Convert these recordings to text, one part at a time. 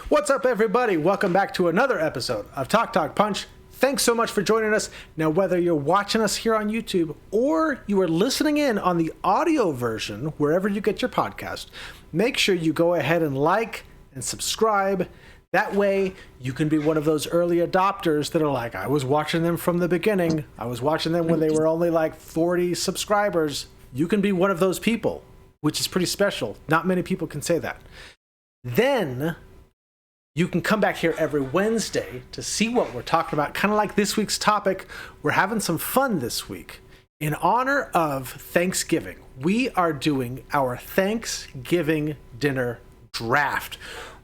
What's up, everybody? Welcome back to another episode of Talk Talk Punch. Thanks so much for joining us. Now, whether you're watching us here on YouTube or you are listening in on the audio version, wherever you get your podcast, make sure you go ahead and like and subscribe. That way, you can be one of those early adopters that are like, I was watching them from the beginning. I was watching them when they were only like 40 subscribers. You can be one of those people, which is pretty special. Not many people can say that. Then you can come back here every Wednesday to see what we're talking about. Kind of like this week's topic. We're having some fun this week. In honor of Thanksgiving, we are doing our Thanksgiving dinner draft.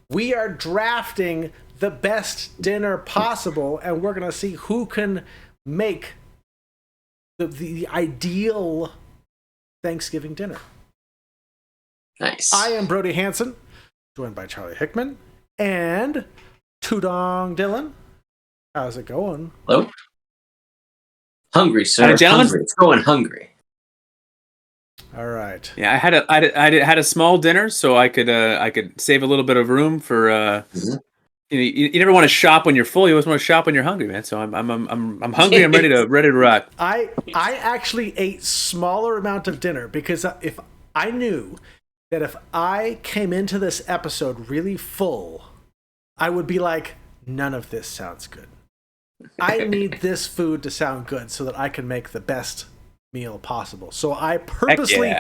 We are drafting the best dinner possible, and we're going to see who can make the ideal Thanksgiving dinner. Nice. I am Brody Hanson, joined by Charlie Hickman and Tudong Dylan. How's it going? Hello. Hungry, sir. Gentlemen. Hungry. It's going hungry. All right. Yeah, I had a small dinner, so I could save a little bit of room for. You never want to shop when you're full. You always want to shop when you're hungry, man. So I'm hungry. I'm ready to rock. I actually ate smaller amount of dinner because if I knew that if I came into this episode really full, I would be like, none of this sounds good. I need this food to sound good so that I can make the best meal possible. So I purposely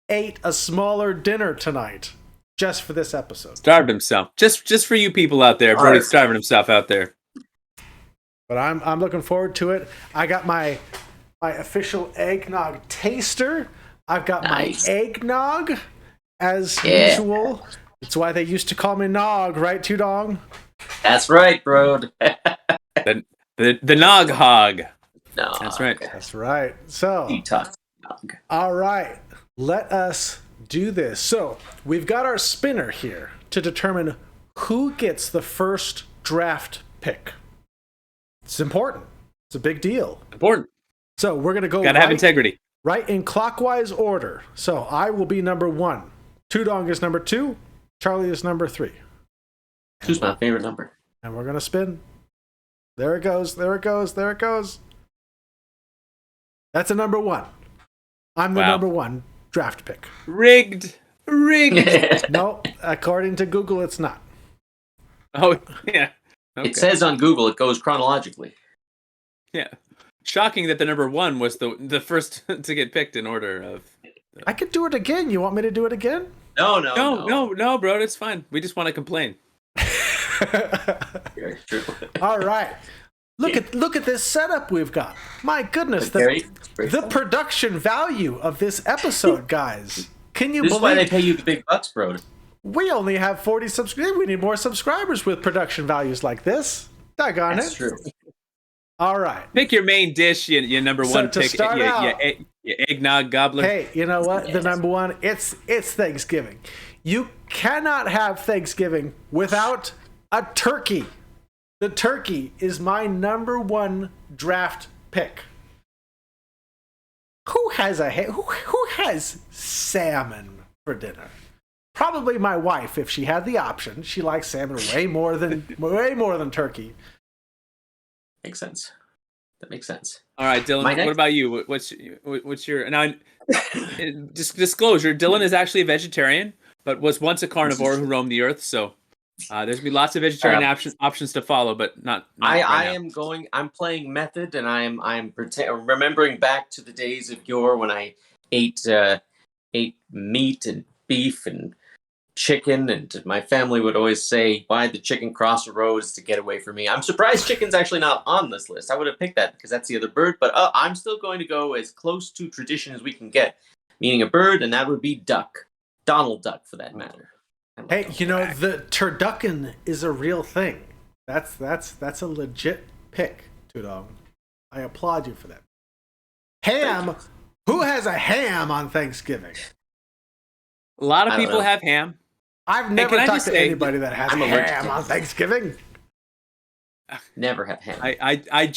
ate a smaller dinner tonight just for this episode. Starved himself. Just for you people out there. Brody's starving himself out there. But I'm looking forward to it. I got my official eggnog taster. I've got my eggnog as usual. It's why they used to call me Nog, right, Tudong? That's right, bro. The Nog Hog. No, that's right. That's right. So, Nog. All right, let us do this. So, we've got our spinner here to determine who gets the first draft pick. It's important. It's a big deal. Important. So, we're going to go Gotta have integrity. Right in clockwise order. So, I will be number 1. Tudong is number 2. Charlie is number 3. Who's my favorite number? And we're going to spin. There it goes. There it goes. There it goes. That's a number 1. I'm the number 1 draft pick. Rigged. No, according to Google, it's not. Oh, yeah. Okay. It says on Google it goes chronologically. Yeah. Shocking that the number 1 was the first to get picked in order of. I could do it again. You want me to do it again? No, bro. It's fine. We just want to complain. Very true. All right. Look at this setup we've got. My goodness, the production value of this episode, guys. Can you believe? This is why they pay you the big bucks, bro. We only have 40 subscribers. We need more subscribers with production values like this. Doggone That's it. true. All right. Pick your main dish, your number 1 to pick. Start out, your eggnog gobbler. Hey, you know what? The number 1, it's Thanksgiving. You cannot have Thanksgiving without a turkey. The turkey is my number 1 draft pick. Who has salmon for dinner? Probably my wife, if she had the option. She likes salmon way more than turkey. Makes sense. That makes sense. All right, Dylan. What about you? What's your now? Just disclosure: Dylan is actually a vegetarian, but was once a carnivore who roamed the earth. So there's gonna be lots of vegetarian options to follow, but not I'm playing method, and I'm remembering back to the days of yore when I ate meat and beef and chicken, and my family would always say, why'd the chicken cross the roads to get away from me? I'm surprised chicken's actually not on this list. I would have picked that because that's the other bird, but I'm still going to go as close to tradition as we can get, meaning a bird, and that would be duck. Donald Duck, for that matter. Hey, the turducken is a real thing. That's a legit pick, Tudong. I applaud you for that. Ham. Who has a ham on Thanksgiving? A lot of people have ham. I've never talked to anybody that has ham on Thanksgiving. Never have ham. I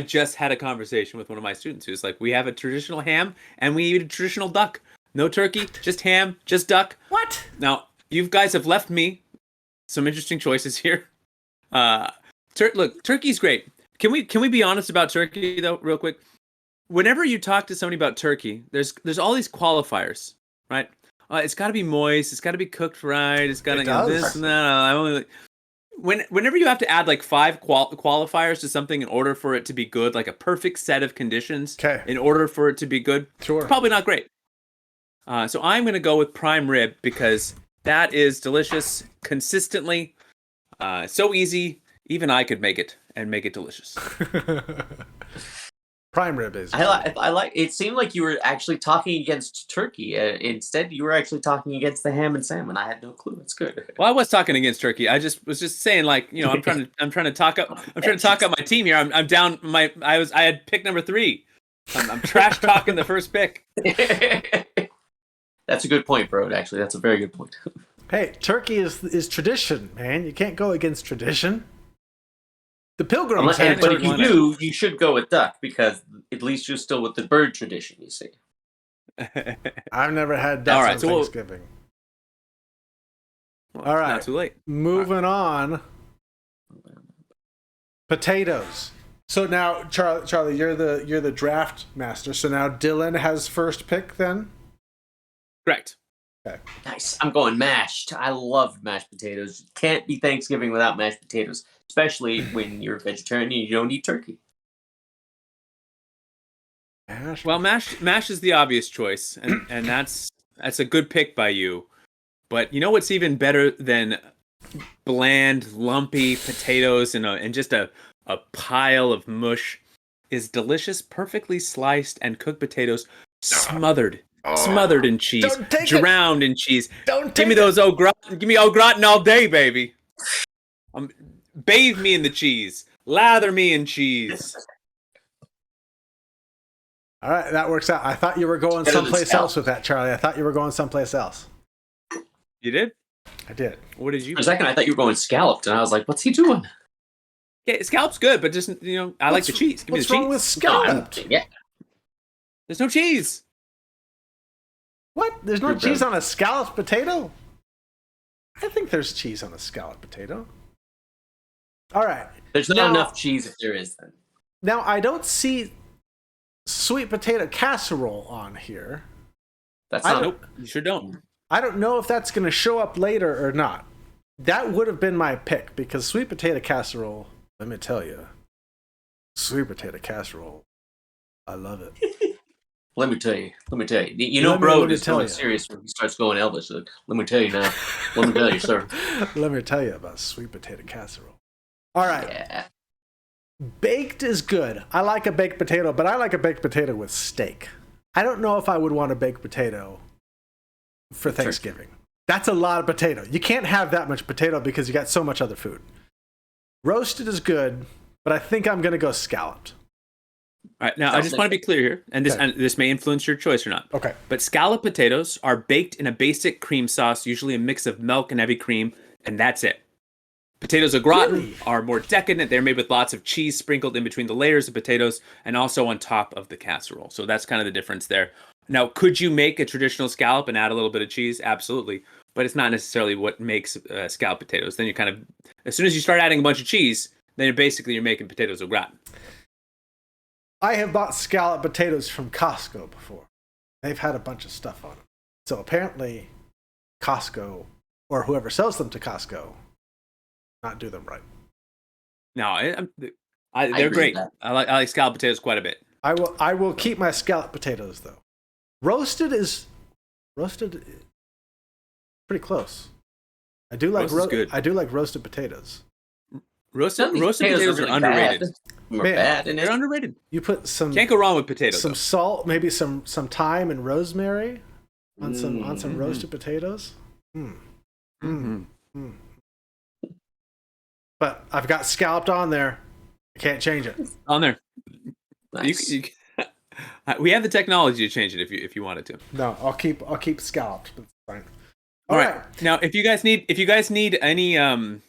just had a conversation with one of my students who's like, we have a traditional ham and we eat a traditional duck. No turkey, just ham, just duck. What? Now, you guys have left me some interesting choices here. Look, turkey's great. Can we be honest about turkey though, real quick? Whenever you talk to somebody about turkey, there's all these qualifiers, right? It's got to be moist. It's got to be cooked right. It's got to this and that. I only whenever you have to add like 5 qualifiers to something in order for it to be good, like a perfect set of conditions, in order for it to be good, it's probably not great. So I'm going to go with prime rib because that is delicious consistently. So easy, even I could make it and make it delicious. Prime rib is. I like. It seemed like you were actually talking against turkey. Instead, you were actually talking against the ham and salmon. I had no clue. It's good. Well, I was talking against turkey. I was just saying, like, you know, I'm trying to talk up my team here. I'm down. I had pick number 3. I'm trash talking the first pick. That's a good point, bro. Actually, that's a very good point. Hey, turkey is tradition, man. You can't go against tradition. The Pilgrims had but if you do, you should go with duck because at least you're still with the bird tradition, you see. I've never had duck on Thanksgiving. All right. Not too late. Moving on. Potatoes. So now, Charlie, you're the draft master. So now Dylan has first pick then? Correct. Okay. Nice. I'm going mashed. I love mashed potatoes. Can't be Thanksgiving without mashed potatoes, especially when you're a vegetarian and you don't eat turkey. Well, mash is the obvious choice, and that's a good pick by you. But you know what's even better than bland, lumpy potatoes and just a pile of mush is delicious, perfectly sliced and cooked potatoes smothered in cheese, drowned in cheese. Give me those au gratin. Give me au gratin all day, baby. Bathe me in the cheese. Lather me in cheese. All right, that works out. I thought you were going someplace else with that, Charlie. I thought you were going someplace else. You did? I did. What did you? For a second, I thought you were going scalloped, and I was like, "What's he doing?" Yeah, scallop's good, but just I like the cheese. Give me the cheese. What's wrong with scalloped? Yeah. There's no cheese. What? There's no cheese on a scalloped potato? I think there's cheese on a scalloped potato. All right. There's not enough cheese if there is, then. Now, I don't see sweet potato casserole on here. Nope, you sure don't. I don't know if that's going to show up later or not. That would have been my pick because sweet potato casserole, let me tell you, sweet potato casserole, I love it. Let me tell you. You know, bro is going serious when he starts going Elvis. So let me tell you now. Let me tell you, sir. Let me tell you about sweet potato casserole. All right. Yeah. Baked is good. I like a baked potato, but I like a baked potato with steak. I don't know if I would want a baked potato for Thanksgiving. That's a lot of potato. You can't have that much potato because you got so much other food. Roasted is good, but I think I'm going to go scalloped. All right, now I just want to be clear here, and this may influence your choice or not. Okay. But scalloped potatoes are baked in a basic cream sauce, usually a mix of milk and heavy cream, and that's it. Potatoes au gratin are more decadent. They're made with lots of cheese sprinkled in between the layers of potatoes and also on top of the casserole. So that's kind of the difference there. Now, could you make a traditional scallop and add a little bit of cheese? Absolutely. But it's not necessarily what makes scalloped potatoes. Then you kind of, as soon as you start adding a bunch of cheese, then you're making potatoes au gratin. I have bought scalloped potatoes from Costco before. They've had a bunch of stuff on them. So apparently Costco, or whoever sells them to Costco, not do them right. No, they're great. I like scalloped potatoes quite a bit. I will keep my scalloped potatoes though. Roasted pretty close. I do like roasted potatoes. Roasted potatoes are underrated. They're underrated. You put some can't go wrong with potatoes. Some salt, maybe some thyme and rosemary on some roasted potatoes. But I've got scalloped on there. I can't change it. On there. Nice. We have the technology to change it if you wanted to. No, I'll keep scalloped. That's fine. All right. Now, if you guys need any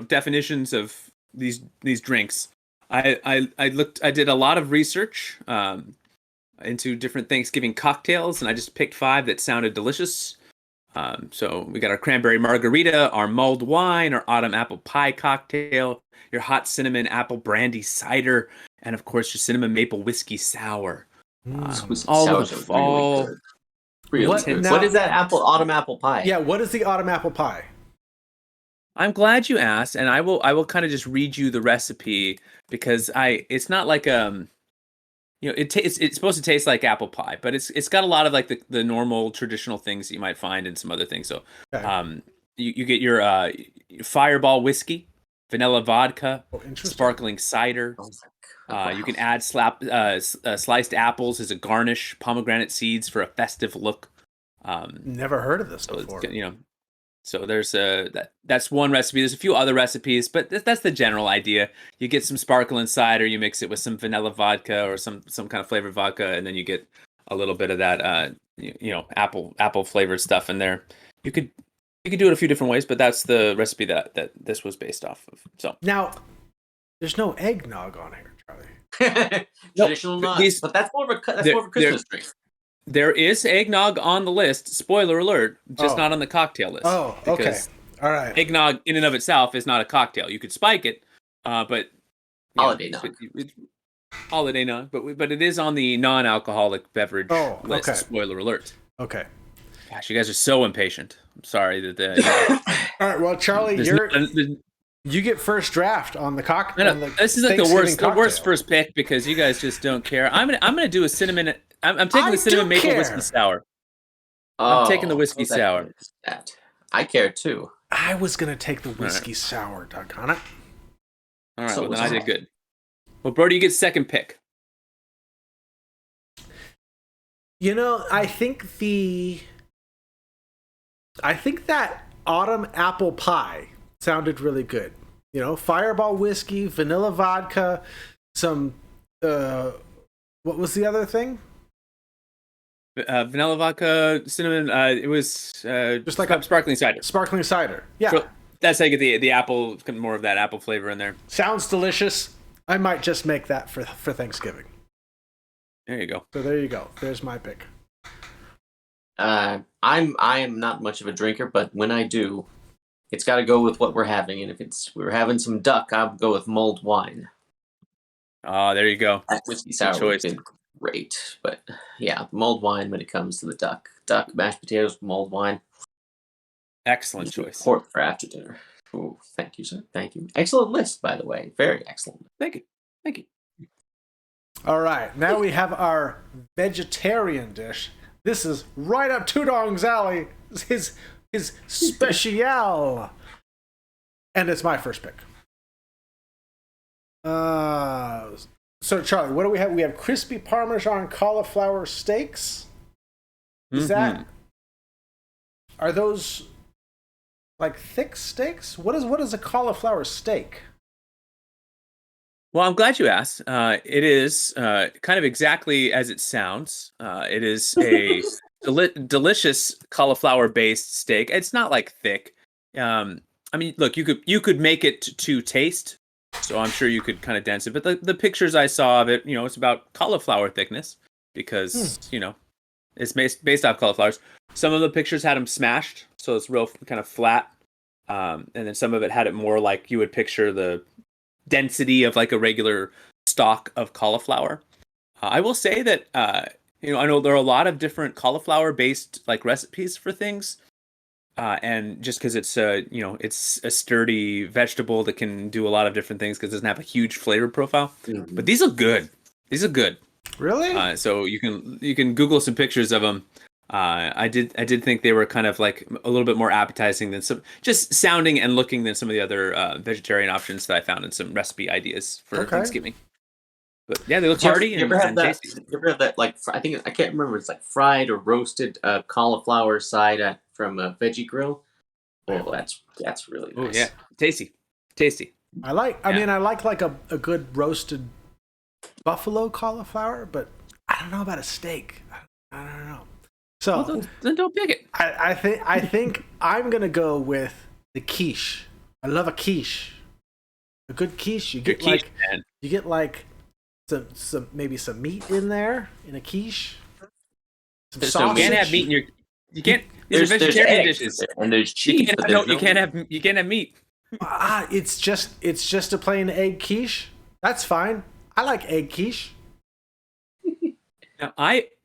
definitions of these drinks, I did a lot of research into different Thanksgiving cocktails, and I just picked 5 that sounded delicious. So we got our cranberry margarita, our mulled wine, our autumn apple pie cocktail, your hot cinnamon apple brandy cider, and of course your cinnamon maple whiskey sour. All Sours with are really fall. good. Really What good. now- What is that autumn apple pie? Yeah, what is the autumn apple pie? I'm glad you asked, and I will kind of just read you the recipe because it's not like it's supposed to taste like apple pie, but it's got a lot of like the normal traditional things that you might find in some other things. So Okay. you get your Fireball whiskey, vanilla vodka, Interesting. sparkling cider. Oh my You can God. add sliced apples as a garnish, pomegranate seeds for a festive look. Never heard of this So before. so there's that's one recipe. There's a few other recipes, but that's the general idea. You get some sparkling cider, you mix it with some vanilla vodka or some kind of flavored vodka, and then you get a little bit of that apple flavored stuff in there. You could do it a few different ways, but that's the recipe that this was based off of. So Now, there's no eggnog on here, Charlie. Traditional not, but that's more of a Christmas drink. there is eggnog on the list. Spoiler alert, just Oh. not on the cocktail list. Oh, okay. because All right. Eggnog in and of itself is not a cocktail. You could spike it, but Holiday nog. Holiday nog, but it is on the non-alcoholic beverage list. okay. Spoiler alert. Okay. Gosh, you guys are so impatient. I'm sorry that All right. Well, Charlie, you get first draft on the cocktail. this is like the worst first pick because you guys just don't care. I'm gonna do a cinnamon. I'm taking the cinnamon maple whiskey sour. I'm taking the whiskey sour. I care too. I was gonna take the whiskey sour, doggone it. All right, So well, was then I I. did good. Well, Brody, you get second pick. You know, I think that autumn apple pie sounded really good. You know, Fireball whiskey, vanilla vodka, some what was the other thing? Vanilla vodka, cinnamon. It was Just like a sparkling cider. Sparkling cider. Yeah. So that's how you get the apple, more of that apple flavor in there. Sounds delicious. I might just make that for Thanksgiving. There you go. So there you go. There's my pick. I am not much of a drinker, but when I do, it's got to go with what we're having. And if we're having some duck, I'll go with mulled wine. Oh, there you go. That whiskey sour would have been great, but yeah, mulled wine when it comes to the duck, mashed potatoes, mulled wine. Excellent choice. Pork for after dinner. Oh, thank you, sir. Thank you. Excellent list, by the way. Very excellent. Thank you. All right. Now we have our vegetarian dish. This is right up Tudong's alley. His special. And it's my first pick. So Charlie, what do we have? We have crispy Parmesan cauliflower steaks. Are those like thick steaks? What is a cauliflower steak? Well, I'm glad you asked. It is kind of exactly as it sounds. It is a delicious cauliflower-based steak. It's not like thick. I mean, look, you could make it to taste, so I'm sure you could kind of dense it. But the pictures I saw of it, it's about cauliflower thickness because it's based off cauliflowers. Some of the pictures had them smashed, so it's real kind of flat, and then some of it had it more like you would picture the density of like a regular stalk of cauliflower. I will say that I know there are a lot of different cauliflower based like recipes for things, and just because it's it's a sturdy vegetable that can do a lot of different things because it doesn't have a huge flavor profile. Mm-hmm. But these are good. Really? So you can Google some pictures of them. I did think they were kind of like a little bit more appetizing than some, just sounding and looking than some of the other vegetarian options that I found in some recipe ideas for Thanksgiving. But yeah, they look hearty and tasty. You ever have that, like, I can't remember, it's like fried or roasted cauliflower side from a veggie grill? Oh, that's really nice. Oh yeah, tasty. I like a good roasted buffalo cauliflower, but I don't know about a steak. I don't know. So well, then don't pick it. I think I'm gonna go with the quiche. I love a quiche. A good quiche. You get some maybe some meat in there in a quiche. Some sausage. You can't have meat in your You can't. These are vegetarian eggs, dishes, and there's cheese. You can't have meat. It's just a plain egg quiche. That's fine. I like egg quiche. Now,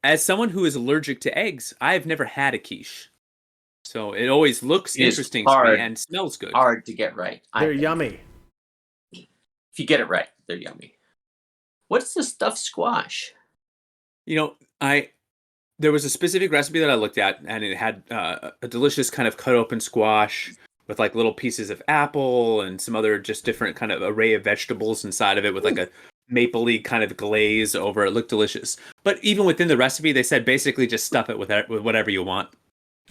as someone who is allergic to eggs, I have never had a quiche, so it always looks interesting to me and smells good. Hard to get right. They're yummy. If you get it right, they're yummy. What's the stuffed squash? There was a specific recipe that I looked at, and it had a delicious kind of cut open squash with like little pieces of apple and some other just different kind of array of vegetables inside of it with like a mapley kind of glaze over it. Looked delicious. But even within the recipe, they said basically just stuff it with whatever you want.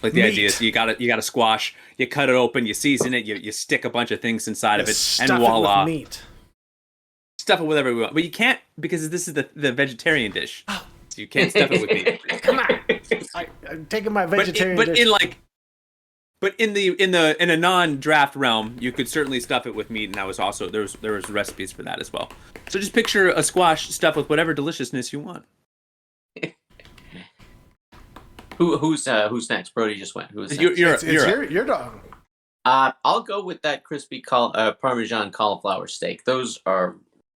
Like the idea is you got a squash, you cut it open, you season it, you stick a bunch of things inside of it, and voila. It with meat. Stuff it with whatever you want. But you can't, because this is the vegetarian dish. So you can't stuff it with meat. Come on. I'm taking my vegetarian dish. But in a non-draft realm, you could certainly stuff it with meat, and that was also there was recipes for that as well. So just picture a squash stuffed with whatever deliciousness you want. Who's next? Brody just went. Who's next? Your dog. I'll go with that crispy Parmesan cauliflower steak. Those are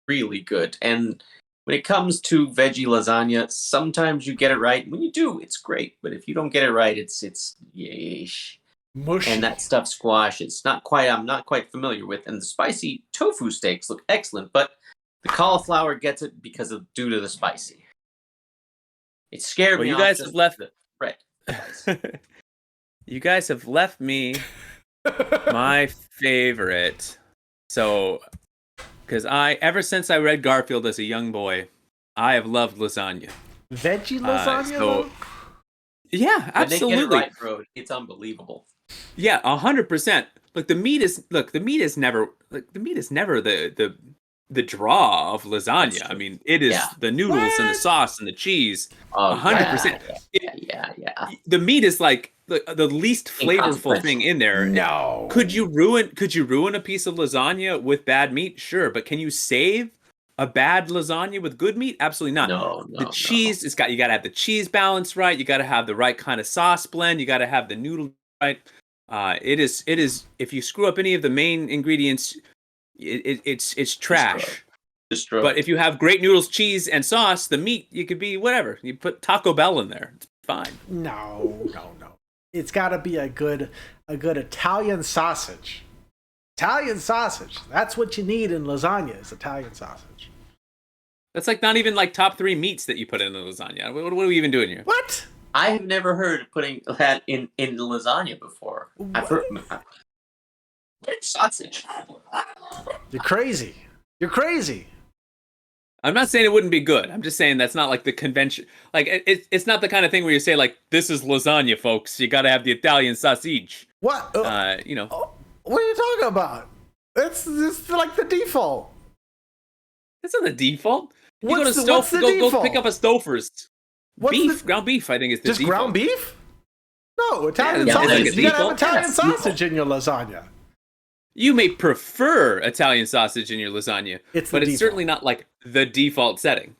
really good. And when it comes to veggie lasagna, sometimes you get it right. When you do, it's great. But if you don't get it right, it's yeesh. Mushy. And that stuffed squash, I'm not quite familiar with. And the spicy tofu steaks look excellent, but the cauliflower gets it due to the spicy. It scared me. You guys have left the bread. You guys have left me my favorite. So, because ever since I read Garfield as a young boy, I have loved lasagna. Veggie lasagna? Yeah, absolutely. They get it right, bro. It's unbelievable. Yeah, 100%. The meat is never the draw of lasagna. I mean, it is the noodles and the sauce and the cheese. 100%. Yeah. The meat is like the least flavorful thing in there. No. Could you ruin a piece of lasagna with bad meat? Sure, but can you save a bad lasagna with good meat? Absolutely not. No. The cheese, you got to have the cheese balance right. You got to have the right kind of sauce blend. You got to have the noodle right. It is. If you screw up any of the main ingredients, it's trash. Destroy. But if you have great noodles, cheese, and sauce, the meat, you could be whatever. You put Taco Bell in there. It's fine. No. It's got to be a good Italian sausage. Italian sausage. That's what you need in lasagna is Italian sausage. That's like not even like top 3 meats that you put in a lasagna. What are we even doing here? What? I have never heard of putting that in lasagna before. I've heard sausage. You're crazy. I'm not saying it wouldn't be good. I'm just saying that's not like the convention. Like it's not the kind of thing where you say like, this is lasagna, folks. You got to have the Italian sausage. What? What are you talking about? It's like the default. That's not the default. You What's go the go default? pick up a Stouffer's. Ground beef, I think is the just default. ground beef? No, Italian Yeah, sausage. like You gotta have default? Italian sausage in your lasagna. You may prefer Italian sausage in your lasagna, but it's default. certainly not like the default setting.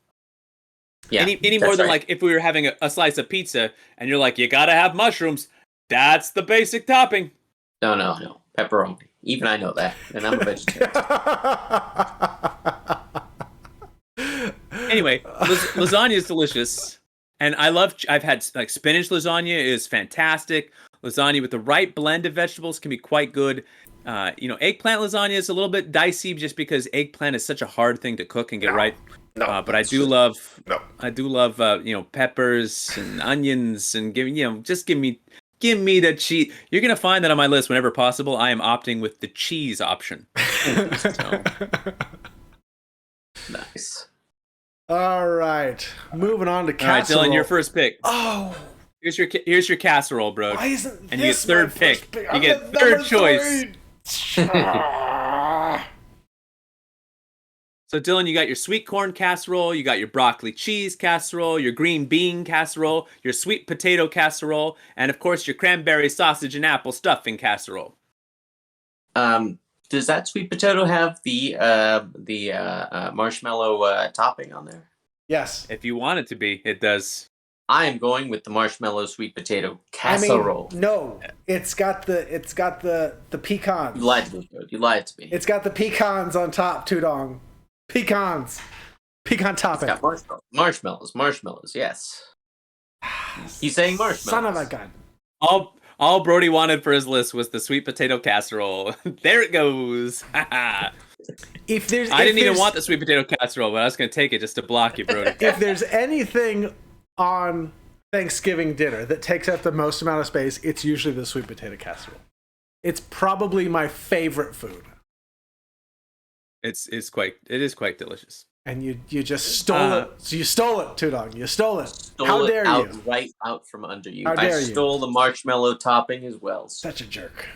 Yeah, any more than right. like if we were having a slice of pizza and you're like, you gotta have mushrooms. That's the basic topping. No. Pepperoni. Even I know that, and I'm a vegetarian. Anyway, lasagna is delicious, and I've had like spinach lasagna is fantastic. Lasagna with the right blend of vegetables can be quite good. Eggplant lasagna is a little bit dicey just because eggplant is such a hard thing to cook and get right. But I do love peppers and onions and give me the cheese. You're gonna find that on my list whenever possible. I am opting with the cheese option. Nice. All right, moving on to casserole. All right, Dylan, your first pick. Oh, here's your casserole, bro. Why isn't and you get this my third first pick. I'm You get the third number choice. 3. So Dylan, you got your sweet corn casserole, you got your broccoli cheese casserole, your green bean casserole, your sweet potato casserole, and of course your cranberry sausage and apple stuffing casserole. Does that sweet potato have the marshmallow topping on there? Yes. If you want it to be, it does. I am going with the marshmallow sweet potato casserole. I mean, no, it's got the pecans. You lied to me, dude. You lied to me. It's got the pecans on top, Tudong. Pecans. Pecan topping. It's got marshmallows. Yes. He's saying marshmallows. Son of a gun. All Brody wanted for his list was the sweet potato casserole. There it goes. I didn't even want the sweet potato casserole, but I was going to take it just to block you, Brody. If there's anything on Thanksgiving dinner that takes up the most amount of space, it's usually the sweet potato casserole. It's probably my favorite food. It is quite delicious. And you just stole it. So you stole it, Tudong. You stole it. How dare you? Right out from under you. How dare I stole the marshmallow topping as well. Such a jerk.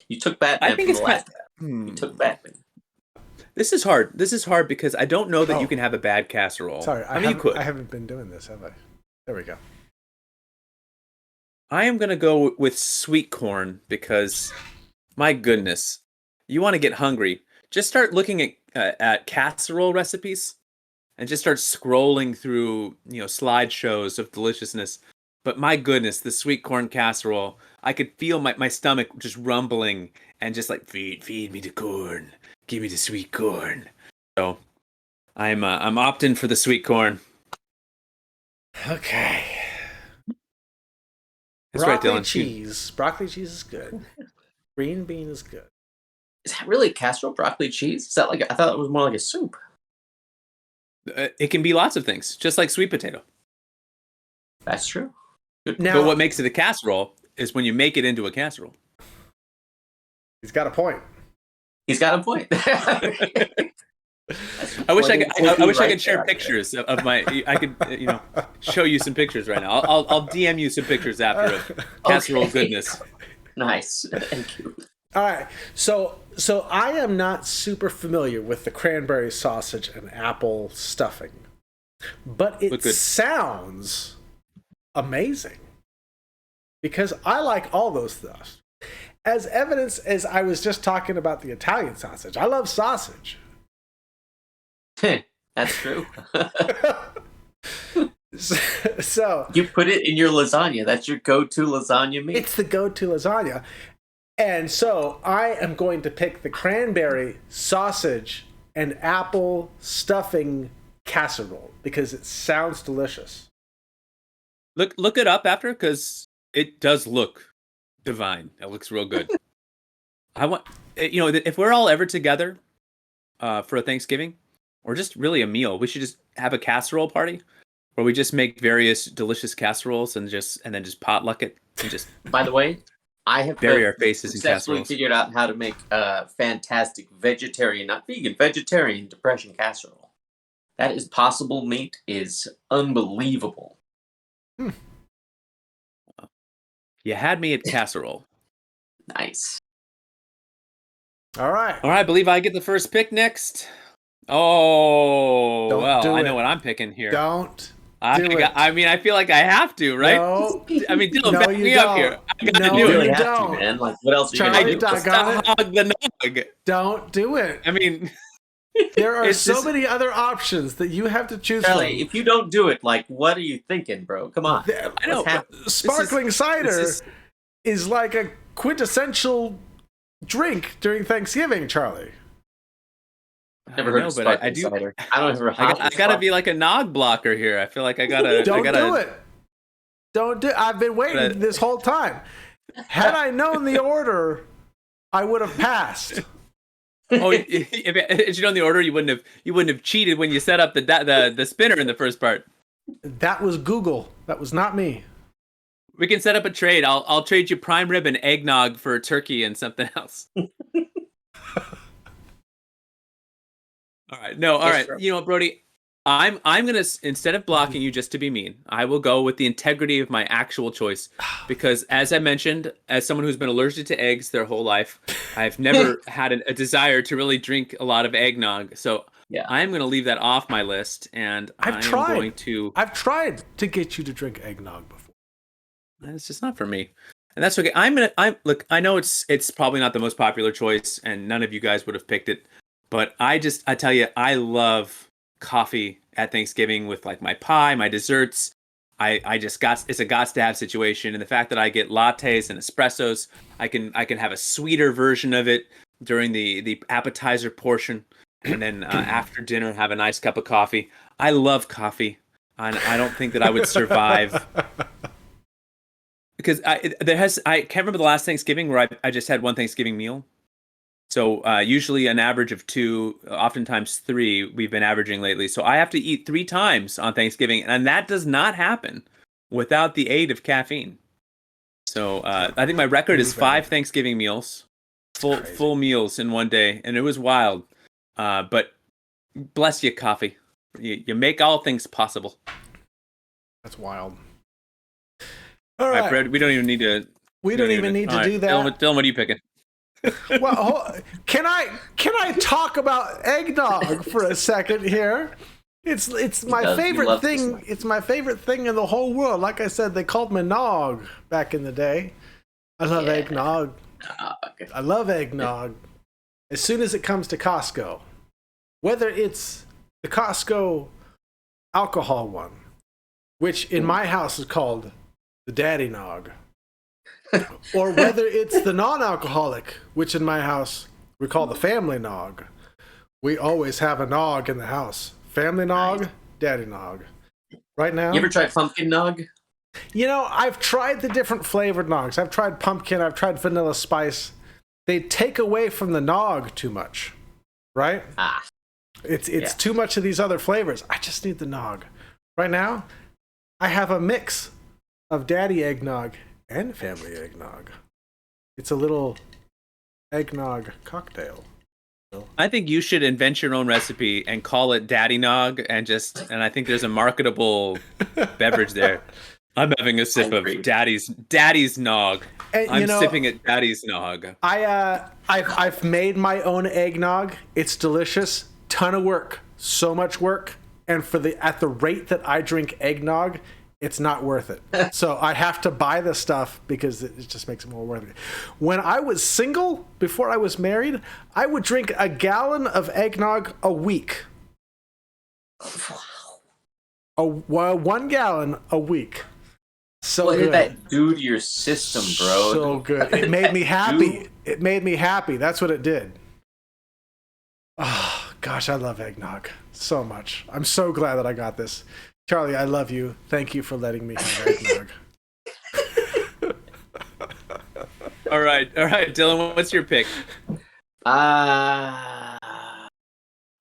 You took Batman. I think it's You took Batman. This is hard. This is hard because I don't know that you can have a bad casserole. Sorry, you could. I haven't been doing this, have I? There we go. I am gonna go with sweet corn because, my goodness, you want to get hungry. Just start looking at casserole recipes, and just start scrolling through slideshows of deliciousness. But my goodness, the sweet corn casserole, I could feel my stomach just rumbling and just like feed me the corn. Give me the sweet corn. So I'm opting for the sweet corn. Okay. That's right, Broccoli Dylan. cheese. Broccoli cheese is good. Green bean is good. Is that really casserole broccoli cheese? Is that like I thought it was more like a soup. It can be lots of things, just like sweet potato. That's true. Now, But what makes it a casserole is when you make it into a casserole. He's got a point. He's got a point. I wish I could share pictures of my. I could show you some pictures right now. I'll DM you some pictures after of casserole goodness. Nice, thank you. All right, so I am not super familiar with the cranberry sausage and apple stuffing, but it sounds amazing because I like all those stuff. As evidence, as I was just talking about the Italian sausage, I love sausage. That's true. So you put it in your lasagna. That's your go-to lasagna meat. It's the go-to lasagna. And so I am going to pick the cranberry sausage and apple stuffing casserole because it sounds delicious. Look it up after because it does look divine. It looks real good. I want if we're all ever together for a Thanksgiving or just really a meal, we should just have a casserole party where we just make various delicious casseroles and then just potluck it and just. By the way, I have bury our faces in successfully casseroles. figured out how to make a fantastic vegetarian, not vegan, vegetarian depression casserole. That is possible. Meat is unbelievable. You had me at casserole. Nice. All right. I believe I get the first pick next. Oh, I know what I'm picking here. I mean, I feel like I have to, right? No. I mean, Dylan, back me up here. I gotta do it. You don't. Man. Like, what else are you Charlie, gonna do? Hog the nog. Don't do it. I mean, there are so many other options that you have to choose Charlie, from. if you don't do it, like, what are you thinking, bro? Come on. I know. Sparkling cider is like a quintessential drink during Thanksgiving, Charlie. Never heard of sparkling cider. I don't ever. I gotta be like a nog blocker here. I feel like I gotta. Don't do it. Don't do it. I've been waiting this whole time. Had I known the order, I would have passed. Oh, if you know the order, you wouldn't have cheated when you set up the spinner in the first part. That was Google. That was not me. We can set up a trade. I'll trade you prime rib and eggnog for turkey and something else. All right. No. All right. Sure. You know what, Brody? I'm gonna, instead of blocking you just to be mean, I will go with the integrity of my actual choice because, as I mentioned, as someone who's been allergic to eggs their whole life, I've never had a desire to really drink a lot of eggnog. So yeah, I'm gonna leave that off my list, and I've tried to get you to drink eggnog before. It's just not for me, and that's okay. Look. I know it's probably not the most popular choice, and none of you guys would have picked it. But I tell you, I love coffee at Thanksgiving with like my pie, my desserts, I just got it's a gots to have situation, and the fact that I get lattes and espressos, I can have a sweeter version of it during the appetizer portion, and then after dinner have a nice cup of coffee. I love coffee, and I don't think that I would survive because I can't remember the last Thanksgiving where I just had one Thanksgiving meal. So usually an average of 2, oftentimes 3, we've been averaging lately. So I have to eat 3 times on Thanksgiving, and that does not happen without the aid of caffeine. So I think my record is 5 Thanksgiving meals, full meals in one day, and it was wild. But bless you, coffee. You make all things possible. That's wild. All right, Fred, we don't even need to. We don't even need to do that. Dylan, what are you picking? Well, can I talk about eggnog for a second here? It's my favorite thing. It's my favorite thing in the whole world. Like I said, they called me nog back in the day. I love eggnog. I love eggnog. As soon as it comes to Costco, whether it's the Costco alcohol one, which in my house is called the Daddy Nog, or whether it's the non-alcoholic, which in my house we call the Family Nog. We always have a nog in the house. Family Nog, Daddy Nog. Right now. You ever tried pumpkin nog? You know, I've tried the different flavored nogs. I've tried pumpkin. I've tried vanilla spice. They take away from the nog too much, right? It's too much of these other flavors. I just need the nog. Right now, I have a mix of Daddy Eggnog and Family Eggnog. It's a little eggnog cocktail. I think you should invent your own recipe and call it Daddy Nog, and I think there's a marketable beverage there. I'm having a sip of Daddy's Nog. And, I'm sipping at Daddy's Nog. I've made my own eggnog. It's delicious. Ton of work. So much work. And at the rate that I drink eggnog, it's not worth it. So I have to buy the stuff because it just makes it more worth it. When I was single, before I was married, I would drink a gallon of eggnog a week. Wow. 1 gallon a week. So what did that do to your system, bro? So good. It made me happy. It made me happy. That's what it did. Oh, gosh, I love eggnog so much. I'm so glad that I got this. Charlie, I love you. Thank you for letting me have eggnog. All right, Dylan, what's your pick?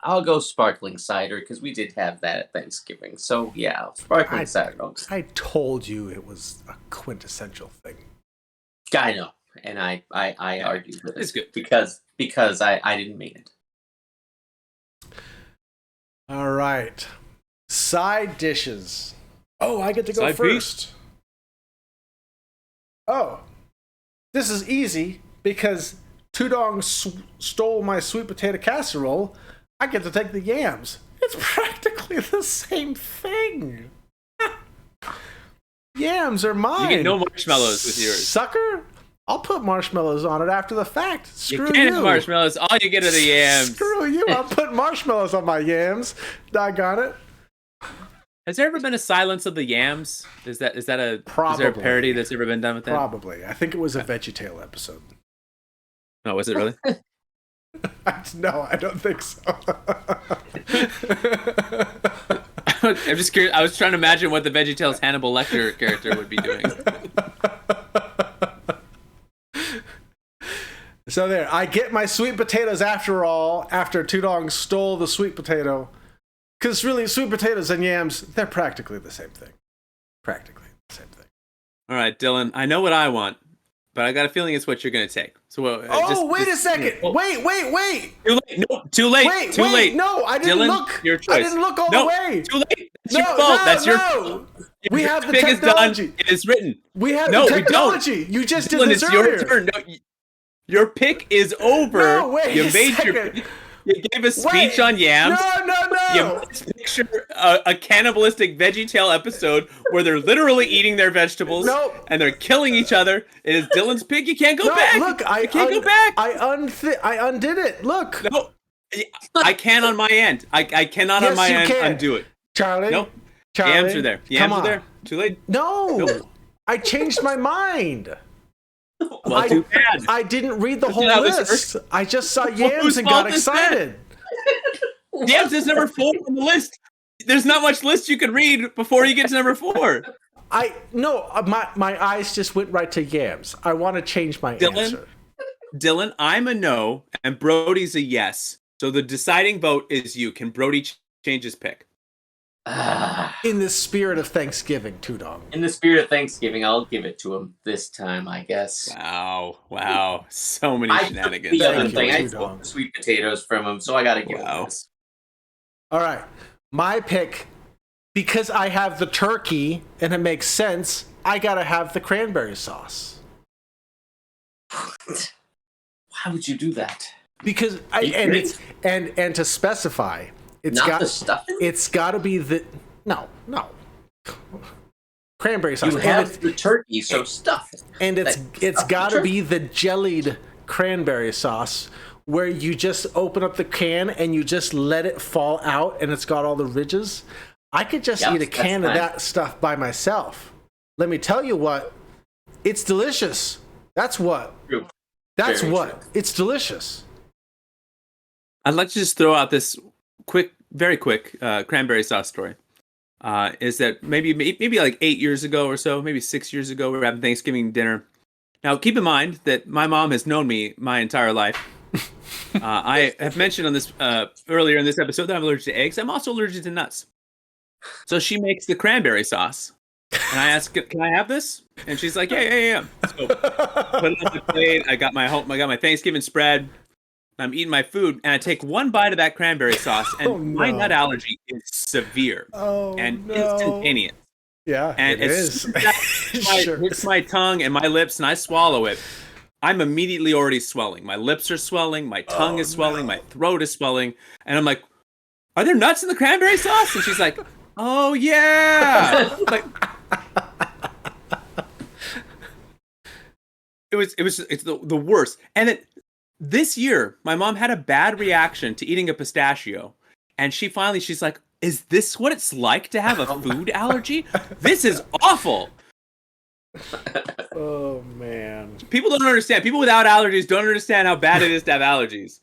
I'll go sparkling cider because we did have that at Thanksgiving. So yeah, sparkling cider. I told you it was a quintessential thing. I know, and I argued with it. It's good because I didn't mean it. All right. Side dishes. Oh, I get to go first. Oh, this is easy because Tudong stole my sweet potato casserole. I get to take the yams. It's practically the same thing. Yams are mine. You get no marshmallows with yours. Sucker. I'll put marshmallows on it after the fact. Screw you. Can't have marshmallows. All you get are the yams. Screw you. I'll put marshmallows on my yams. Doggone it. Has there ever been a silence of the yams? Is there a parody that's ever been done with that? Probably. I think it was a VeggieTale episode. Oh, was it really? No, I don't think so. I'm just curious. I was trying to imagine what the VeggieTales Hannibal Lecter character would be doing. So there, I get my sweet potatoes after all, after Tudong stole the sweet potato. Because really, sweet potatoes and yams, they're practically the same thing. Practically the same thing. All right, Dylan, I know what I want, but I got a feeling it's what you're going to take. So, wait a second. Wait. Too late. Too late. No, I didn't Dylan, look. Your choice. I didn't look all the way. Too late. That's your fault. That's your fault. We have the technology. Is done. It is written. We have the technology. We don't. You just Dylan, did this it's earlier. Your turn. No, your pick is over. No, wait you a made second. your pick. You gave a speech on yams. No. You picture a cannibalistic VeggieTale episode where they're literally eating their vegetables and they're killing each other. It is Dylan's pick. You can't go back. Look, I can't go back. I undid it. Look. No, I can on my end. I cannot on my end undo it. Charlie. Nope. Charlie. Yams are there. Yams are there. Too late. No, Nope. I changed my mind. Well, too bad. I didn't read the That's whole not how this list. works. I just saw Whose yams and fault got is that? excited. Yams is number 4 on the list. There's not much list you could read before you get to number 4. My eyes just went right to yams. I want to change my answer. Dylan, I'm a no, and Brody's a yes. So the deciding vote is you. Can Brody change his pick? In the spirit of Thanksgiving, Tudong. In the spirit of Thanksgiving, I'll give it to him this time, I guess. Wow. So many shenanigans. The other Thank thing, you, I Tudong. took the sweet potatoes from him, so I gotta give him this. All right. My pick, because I have the turkey and it makes sense, I gotta have the cranberry sauce. Why would you do that? Because and to specify, Not the stuffing? It's got to be the no cranberry sauce. You have the turkey, so stuff it. And it's got to be the jellied cranberry sauce where you just open up the can and you just let it fall out and it's got all the ridges. I could just eat a can of that stuff by myself. Let me tell you what, it's delicious. That's what. True. That's Very what. true. It's delicious. I'd like to just throw out this very quick cranberry sauce story. Is that maybe like 8 years ago or so, maybe 6 years ago, we were having Thanksgiving dinner. Now, keep in mind that my mom has known me my entire life. I have mentioned on this earlier in this episode that I'm allergic to eggs. I'm also allergic to nuts. So she makes the cranberry sauce. And I ask, can I have this? And she's like, yeah. So put it on the plate. I got my Thanksgiving spread. I'm eating my food, and I take one bite of that cranberry sauce, and my nut allergy is severe and instantaneous. Yeah, and it as soon as that Sure. hits my tongue and my lips, and I swallow it, I'm immediately already swelling. My lips are swelling, my tongue is swelling, my throat is swelling, and I'm like, "Are there nuts in the cranberry sauce?" And she's like, "Oh yeah!" Like, it's the worst. And this year, my mom had a bad reaction to eating a pistachio, and she's like, "Is this what it's like to have a food allergy? This is awful." Oh man. People don't understand. People without allergies don't understand how bad it is to have allergies.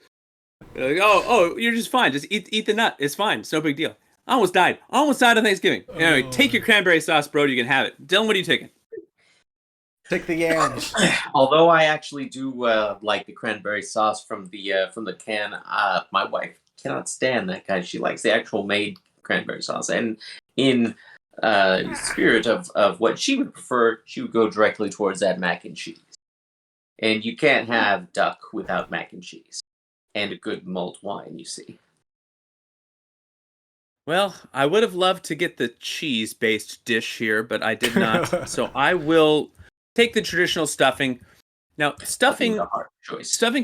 They're like, oh, you're just fine. Just eat the nut. It's fine. It's no big deal. I almost died on Thanksgiving. Anyway, take your cranberry sauce, bro. You can have it. Dylan, what are you taking? Take the yams. Although I actually do like the cranberry sauce from the can, my wife cannot stand that kind. She likes the actual made cranberry sauce, and in spirit of what she would prefer, she would go directly towards that mac and cheese. And you can't have duck without mac and cheese and a good mulled wine, you see. Well, I would have loved to get the cheese-based dish here, but I did not. So I will take the traditional stuffing. Now, stuffing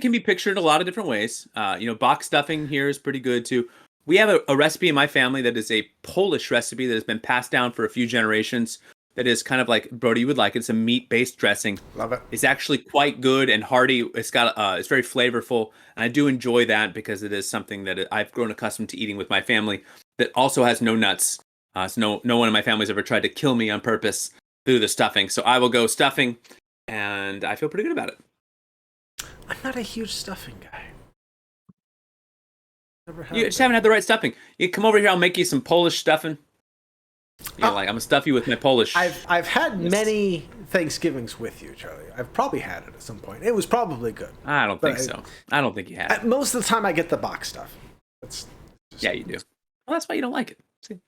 can be pictured in a lot of different ways. Box stuffing here is pretty good too. We have a recipe in my family that is a Polish recipe that has been passed down for a few generations. That is kind of like Brody, you would like. It's a meat-based dressing. Love it. It's actually quite good and hearty. It's very flavorful, and I do enjoy that because it is something that I've grown accustomed to eating with my family. That also has no nuts. So no one in my family has ever tried to kill me on purpose through the stuffing. So I will go stuffing, and I feel pretty good about it. I'm not a huge stuffing guy. You just haven't had the right stuffing. You come over here, I'll make you some Polish stuffing. I'm gonna stuff you with my Polish. I've had many Thanksgivings with you, Charlie. I've probably had it at some point. It was probably good. I don't think so. I don't think you had it. Most of the time, I get the box stuff. Yeah, you do. Well, that's why you don't like it. See?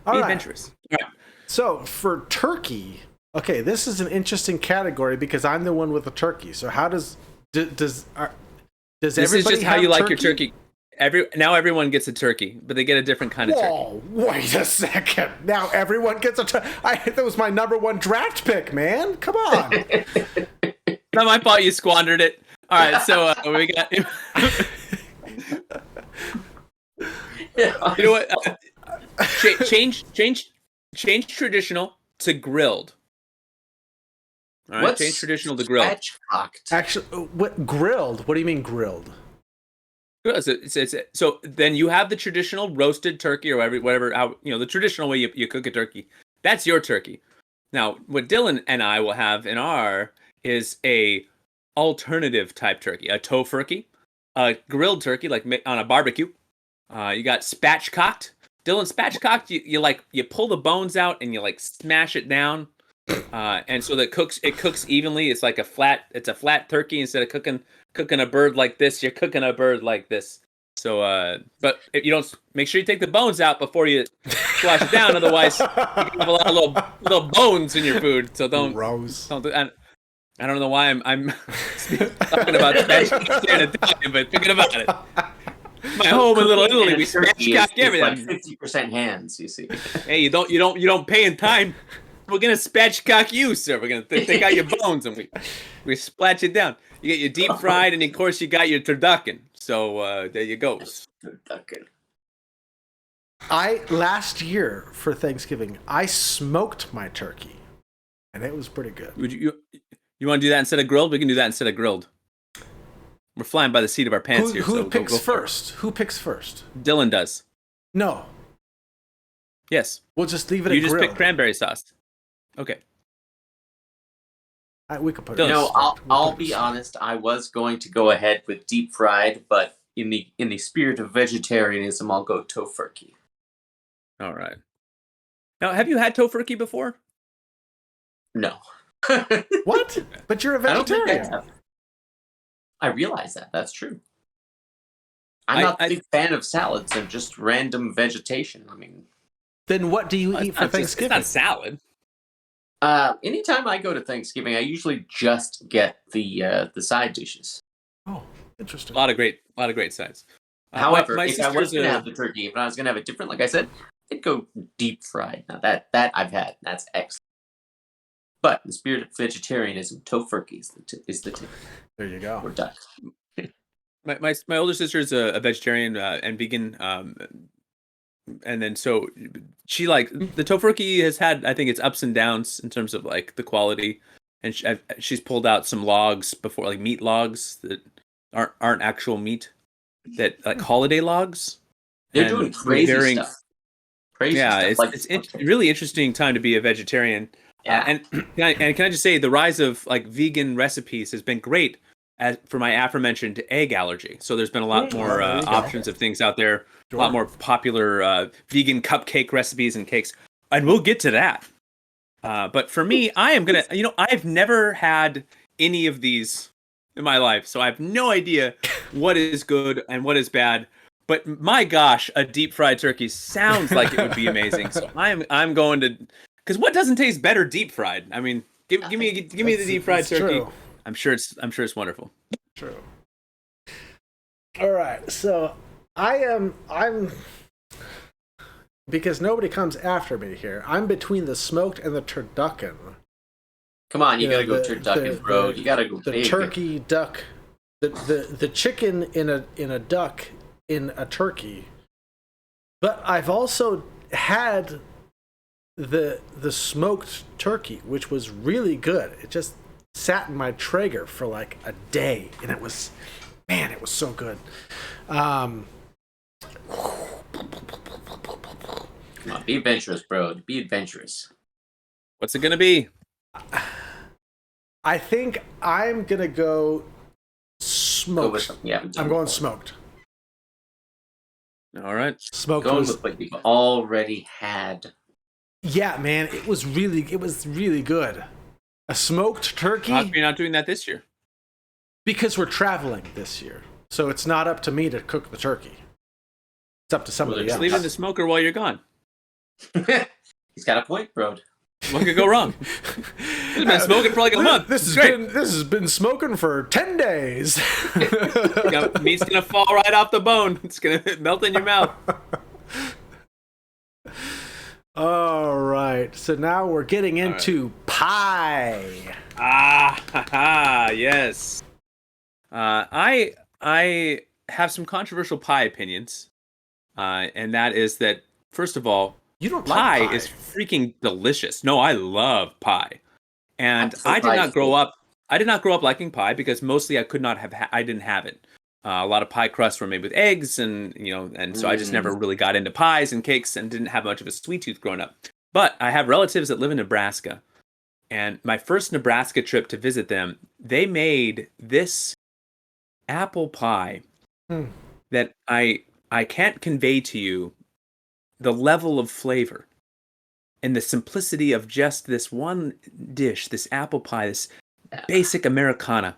All right. Adventurous. All right. So for turkey, okay, this is an interesting category because I'm the one with the turkey. So how does This everybody is just how have you like your turkey. Now everyone gets a turkey, but they get a different kind of turkey. Whoa, wait a second. Now everyone gets a turkey. That was my number one draft pick, man. Come on. Not my fault you squandered it. All right, so we got... You know what? Change traditional to grilled. All right, change traditional to grilled. Spatchcocked? Actually, what grilled? What do you mean grilled? So then you have the traditional roasted turkey or whatever the traditional way you cook a turkey. That's your turkey. Now, what Dylan and I will have in our is a alternative type turkey, a tofurkey, a grilled turkey like on a barbecue. You got spatchcocked. Dylan, spatchcocked, you pull the bones out and you like smash it down, and so that it cooks evenly. It's like a flat turkey instead of cooking a bird like this. You're cooking a bird like this. So, but if you don't, make sure you take the bones out before you squash it down. Otherwise, you can have a lot of little bones in your food. So don't. Gross. I don't know why I'm talking about spatchcock, but thinking about it. My home in Little Italy, we spatchcock everything. Like 50% hands, you see. Hey, you don't pay in time. We're gonna spatchcock you, sir. We're gonna take out your bones and we splatch it down. You get your deep fried, and of course you got your turducken. So there you go. Turducken. Last year for Thanksgiving, I smoked my turkey, and it was pretty good. Would you want to do that instead of grilled? We can do that instead of grilled. We're flying by the seat of our pants here. Who picks first? Who picks first? Dylan does. No. Yes. We'll just leave it. You just pick cranberry sauce. Okay. We could put it. I'll be honest. I was going to go ahead with deep fried, but in the spirit of vegetarianism, I'll go tofurkey. All right. Now, have you had tofurkey before? No. What? But you're a vegetarian. I realize that. That's true. I'm not a big fan of salads and just random vegetation. I mean, then what do you eat for Thanksgiving? It's not salad. Anytime I go to Thanksgiving, I usually just get the side dishes. Oh, interesting. A lot of great sides. However, if I was going to have the turkey, if I was going to have it different, like I said, I'd go deep fried. Now that I've had, that's excellent. But in the spirit of vegetarianism, tofurkey is the tip. There you go. We're done. My older sister is a vegetarian and vegan, and then so she the tofurkey has had, I think, its ups and downs in terms of like the quality, and she's pulled out some logs before, like meat logs that aren't actual meat, that like holiday logs. They're doing crazy stuff. Crazy stuff. It's really interesting time to be a vegetarian. Yeah. And can I just say, the rise of like vegan recipes has been great for my aforementioned egg allergy. So there's been a lot more options of things out there, a lot more popular vegan cupcake recipes and cakes, and we'll get to that. But for me, I am gonna, I've never had any of these in my life, so I have no idea what is good and what is bad. But my gosh, a deep fried turkey sounds like it would be amazing. So I'm going to. Because what doesn't taste better deep fried? I mean, give me the deep fried turkey. True. I'm sure it's wonderful. True. All right, so I'm because nobody comes after me here. I'm between the smoked and the turducken. Come on, you gotta go turducken, bro. You gotta go the big. Turkey duck, the chicken in a duck in a turkey. But I've also had the smoked turkey, which was really good. It just sat in my Traeger for like a day, and it was so good. Come on, be adventurous, bro. Be adventurous. What's it gonna be? I think I'm gonna go smoked. I'm going smoked. All right, smoked. Going with what you've already had. Yeah, man, it was really good. A smoked turkey. How come you're not doing that this year? Because we're traveling this year, so it's not up to me to cook the turkey. It's up to somebody else. Just leave it in the smoker while you're gone. He's got a point, bro. What could go wrong? It's been smoking for like a month. This has been smoking for 10 days. Meat's gonna fall right off the bone. It's gonna melt in your mouth. All right, so now we're getting into pie. Yes. I have some controversial pie opinions, and that is that, first of all, you don't pie like pie is freaking delicious. No, I love pie, and I did not grow up liking pie because mostly I didn't have it. A lot of pie crusts were made with eggs, and so I just never really got into pies and cakes and didn't have much of a sweet tooth growing up. But I have relatives that live in Nebraska, and my first Nebraska trip to visit them, they made this apple pie that I can't convey to you the level of flavor and the simplicity of just this one dish, this apple pie, this basic Americana.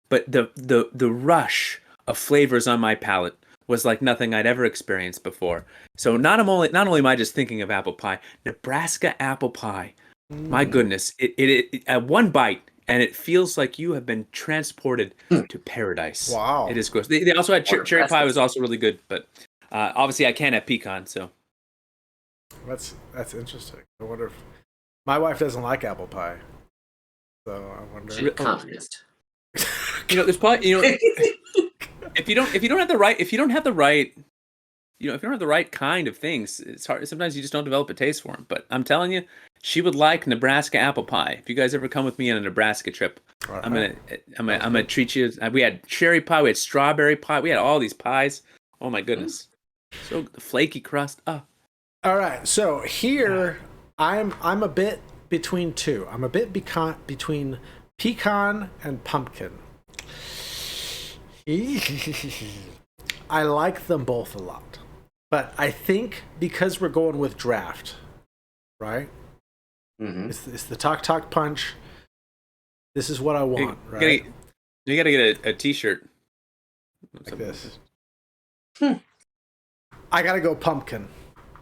But the rush of flavors on my palate was like nothing I'd ever experienced before. So not only am I just thinking of apple pie, Nebraska apple pie. My goodness, it at one bite, and it feels like you have been transported to paradise. Wow. It is gross. They also had cherry pie was also really good, but obviously I can't have pecan, so. That's interesting. I wonder if my wife doesn't like apple pie, so I wonder. She's a communist. There's probably if you don't have the right kind of things, it's hard. Sometimes you just don't develop a taste for them. But I'm telling you, she would like Nebraska apple pie. If you guys ever come with me on a Nebraska trip, right. I'm gonna treat you. We had cherry pie, we had strawberry pie, we had all these pies. Oh my goodness, so flaky crust. All right, so here I'm a bit between two. I'm a bit between pecan and pumpkin. I like them both a lot, but I think because we're going with draft, right? Mm-hmm. It's the Talk Punch. This is what I want, right? You gotta get a T-shirt like this. I gotta go pumpkin.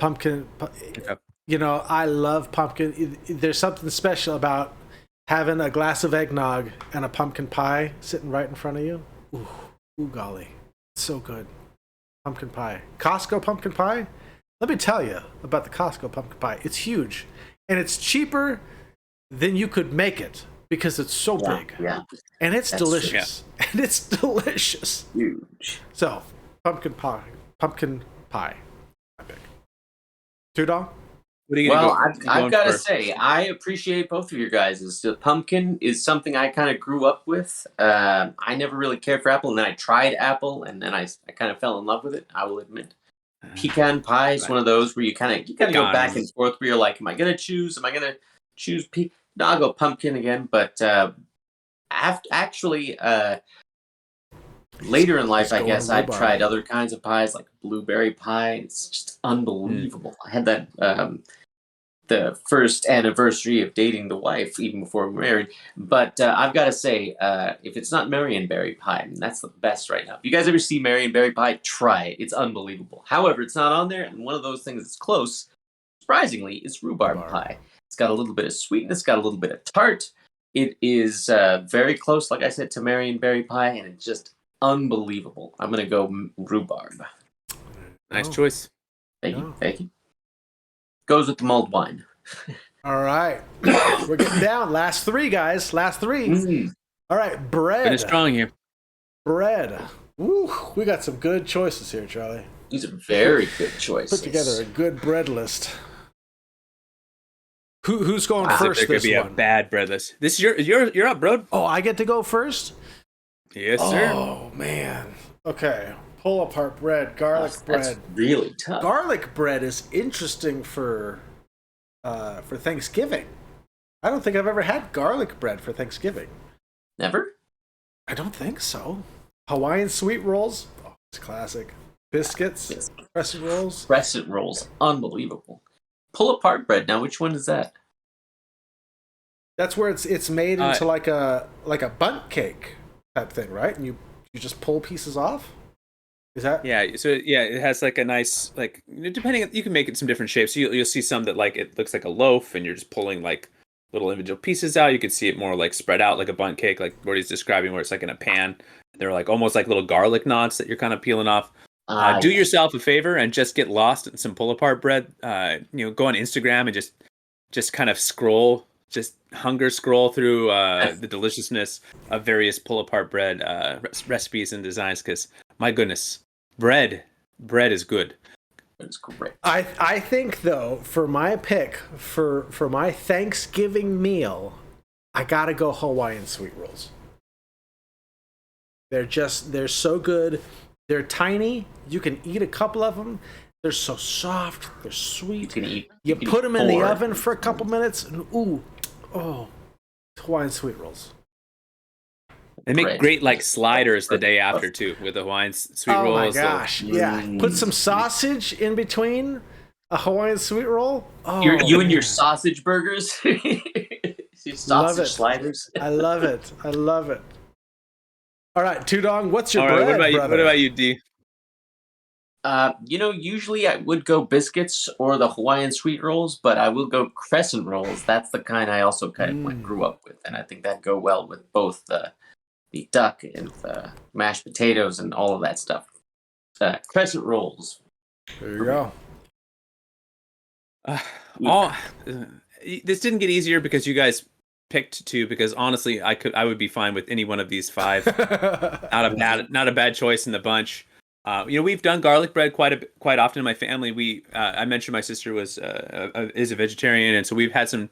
I love pumpkin. There's something special about having a glass of eggnog and a pumpkin pie sitting right in front of you. Ooh, golly. It's so good. Pumpkin pie. Costco pumpkin pie? Let me tell you about the Costco pumpkin pie. It's huge. And it's cheaper than you could make it because it's so big. Yeah. And it's delicious. Yeah. And it's delicious. Huge. So, pumpkin pie. I pick. Tudong? Well, I've got to say, I appreciate both of your guys'. The pumpkin is something I kind of grew up with. I never really cared for apple, and then I tried apple, and then I kind of fell in love with it, I will admit. Pecan pie is one of those where you kind of go back and forth where you're like, am I going to choose pecan? No, I'll go pumpkin again. But actually, later in life, I guess, I've tried other kinds of pies, like blueberry pie. It's just unbelievable. I had that the first anniversary of dating the wife, even before we were married. But I've got to say, if it's not Marionberry pie, that's the best right now. If you guys ever see Marionberry pie, try it. It's unbelievable. However, it's not on there, and one of those things that's close, surprisingly, is rhubarb pie. It's got a little bit of sweetness, got a little bit of tart. It is very close, like I said, to Marionberry pie, and it's just unbelievable. I'm going to go rhubarb. Nice choice. Thank you. Goes with the mulled wine. All right. We're getting down. Last three, guys. Last three. Mm-hmm. All right. Bread. Finish strong here. Bread. Woo. We got some good choices here, Charlie. These are very good choices. Put together a good bread list. Who's going first? There could be a bad bread list. This is you're up, bro. Oh, I get to go first? Yes, sir. Oh man. Okay. Pull apart bread, garlic bread. That's really tough. Garlic bread is interesting for Thanksgiving. I don't think I've ever had garlic bread for Thanksgiving. Never? I don't think so. Hawaiian sweet rolls. Oh, it's classic. Biscuits. Crescent rolls. Crescent rolls. Unbelievable. Pull apart bread. Now, which one is that? That's where it's made into like a bundt cake type thing, right? And you just pull pieces off. Is that? Yeah. So yeah, it has like a nice depending. You can make it some different shapes. So you'll see some that like it looks like a loaf, and you're just pulling like little individual pieces out. You could see it more like spread out like a bundt cake, like what he's describing, where it's like in a pan. They're like almost like little garlic knots that you're kind of peeling off. Do yourself a favor and just get lost in some pull apart bread. Go on Instagram and just kind of scroll. Just hunger scroll through the deliciousness of various pull-apart bread recipes and designs, because my goodness, bread is good. It's great. I think though, for my pick for my Thanksgiving meal, I gotta go Hawaiian sweet rolls. They're so good. They're tiny. You can eat a couple of them. They're so soft. They're sweet. You put them in the oven for a couple minutes, and Hawaiian sweet rolls. They make great like sliders the day after too, with the Hawaiian sweet rolls. Oh my gosh! Yeah, put some sausage in between a Hawaiian sweet roll. Oh, you and your sausage burgers, your sausage sliders. I love it. I love it. All right, Tudong, what's your bread, what about you, D? Usually I would go biscuits or the Hawaiian sweet rolls, but I will go crescent rolls. That's the kind I also kind of grew up with, and I think that'd go well with both the duck and the mashed potatoes and all of that stuff. Crescent rolls. There you go. This didn't get easier because you guys picked two. Because honestly, I would be fine with any one of these five. Not a bad choice in the bunch. We've done garlic bread quite often in my family. I mentioned my sister is a vegetarian, and so we've had some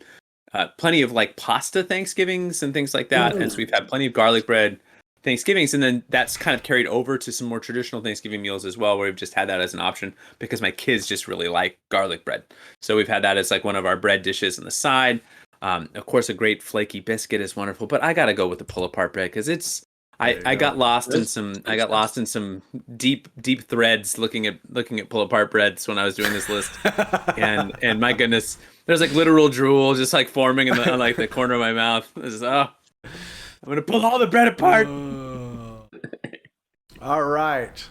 plenty of like pasta Thanksgivings and things like that. And so we've had plenty of garlic bread Thanksgivings, and then that's kind of carried over to some more traditional Thanksgiving meals as well, where we've just had that as an option because my kids just really like garlic bread. So we've had that as like one of our bread dishes on the side. Of course, a great flaky biscuit is wonderful, but I gotta go with the pull-apart bread because I got lost in some deep threads looking at pull-apart breads when I was doing this list, and my goodness, there's like literal drool just like forming in the corner of my mouth. I'm gonna pull all the bread apart. All right.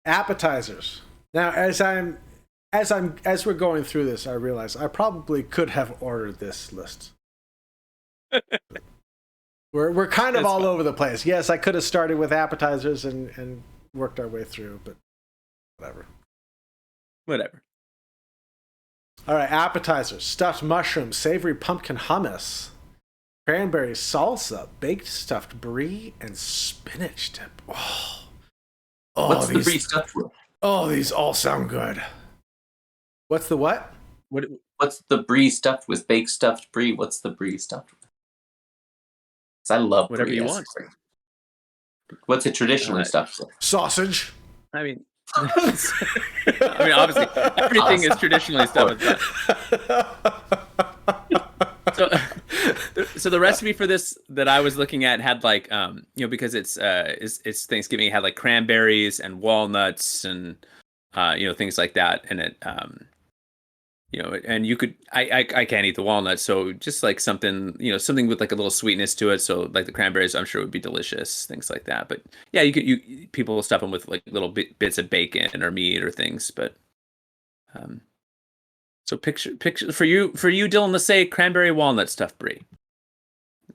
Appetizers. Now, as we're going through this, I realize I probably could have ordered this list. We're kind of all over the place. Yes, I could have started with appetizers and worked our way through, but whatever. All right, appetizers: stuffed mushrooms, savory pumpkin hummus, cranberry salsa, baked stuffed brie, and spinach dip. What's the brie stuffed with? Oh, these all sound good. What's the what? What's the brie stuffed with? Baked stuffed brie. What's the brie stuffed with? Because I love whatever brie. You want. What's it traditionally stuffed with? Sausage. I mean, obviously everything is traditionally stuffed with that. So the recipe for this that I was looking at had like because it's Thanksgiving, it had like cranberries and walnuts and things like that, and it and you could I can't eat the walnuts, so just like something with like a little sweetness to it. So like the cranberries, I'm sure would be delicious, things like that. But yeah, people will stuff them with like little bits of bacon or meat or things. But so picture for you, Dylan. Let's say cranberry walnut stuffed brie,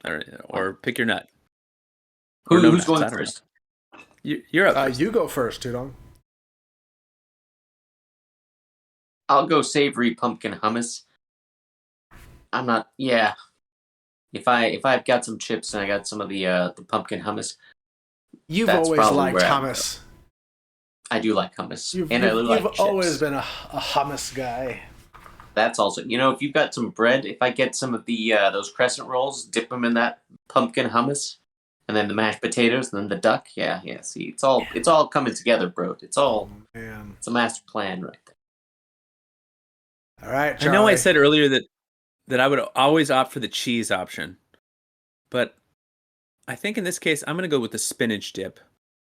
or pick your nut. Who's going first? You're up first. You go first, Tudong. I'll go savory pumpkin hummus. I'm not. Yeah. If I've got some chips and I got some of the pumpkin hummus. You've always liked hummus. I do like hummus, you've always been a hummus guy. That's also, if you've got some bread, if I get some of the those crescent rolls, dip them in that pumpkin hummus, and then the mashed potatoes, and then the duck. Yeah. See, it's all coming together, bro. It's all. Oh, man. It's a master plan right there. All right, Charlie. I know I said earlier that I would always opt for the cheese option, but I think in this case I'm going to go with the spinach dip.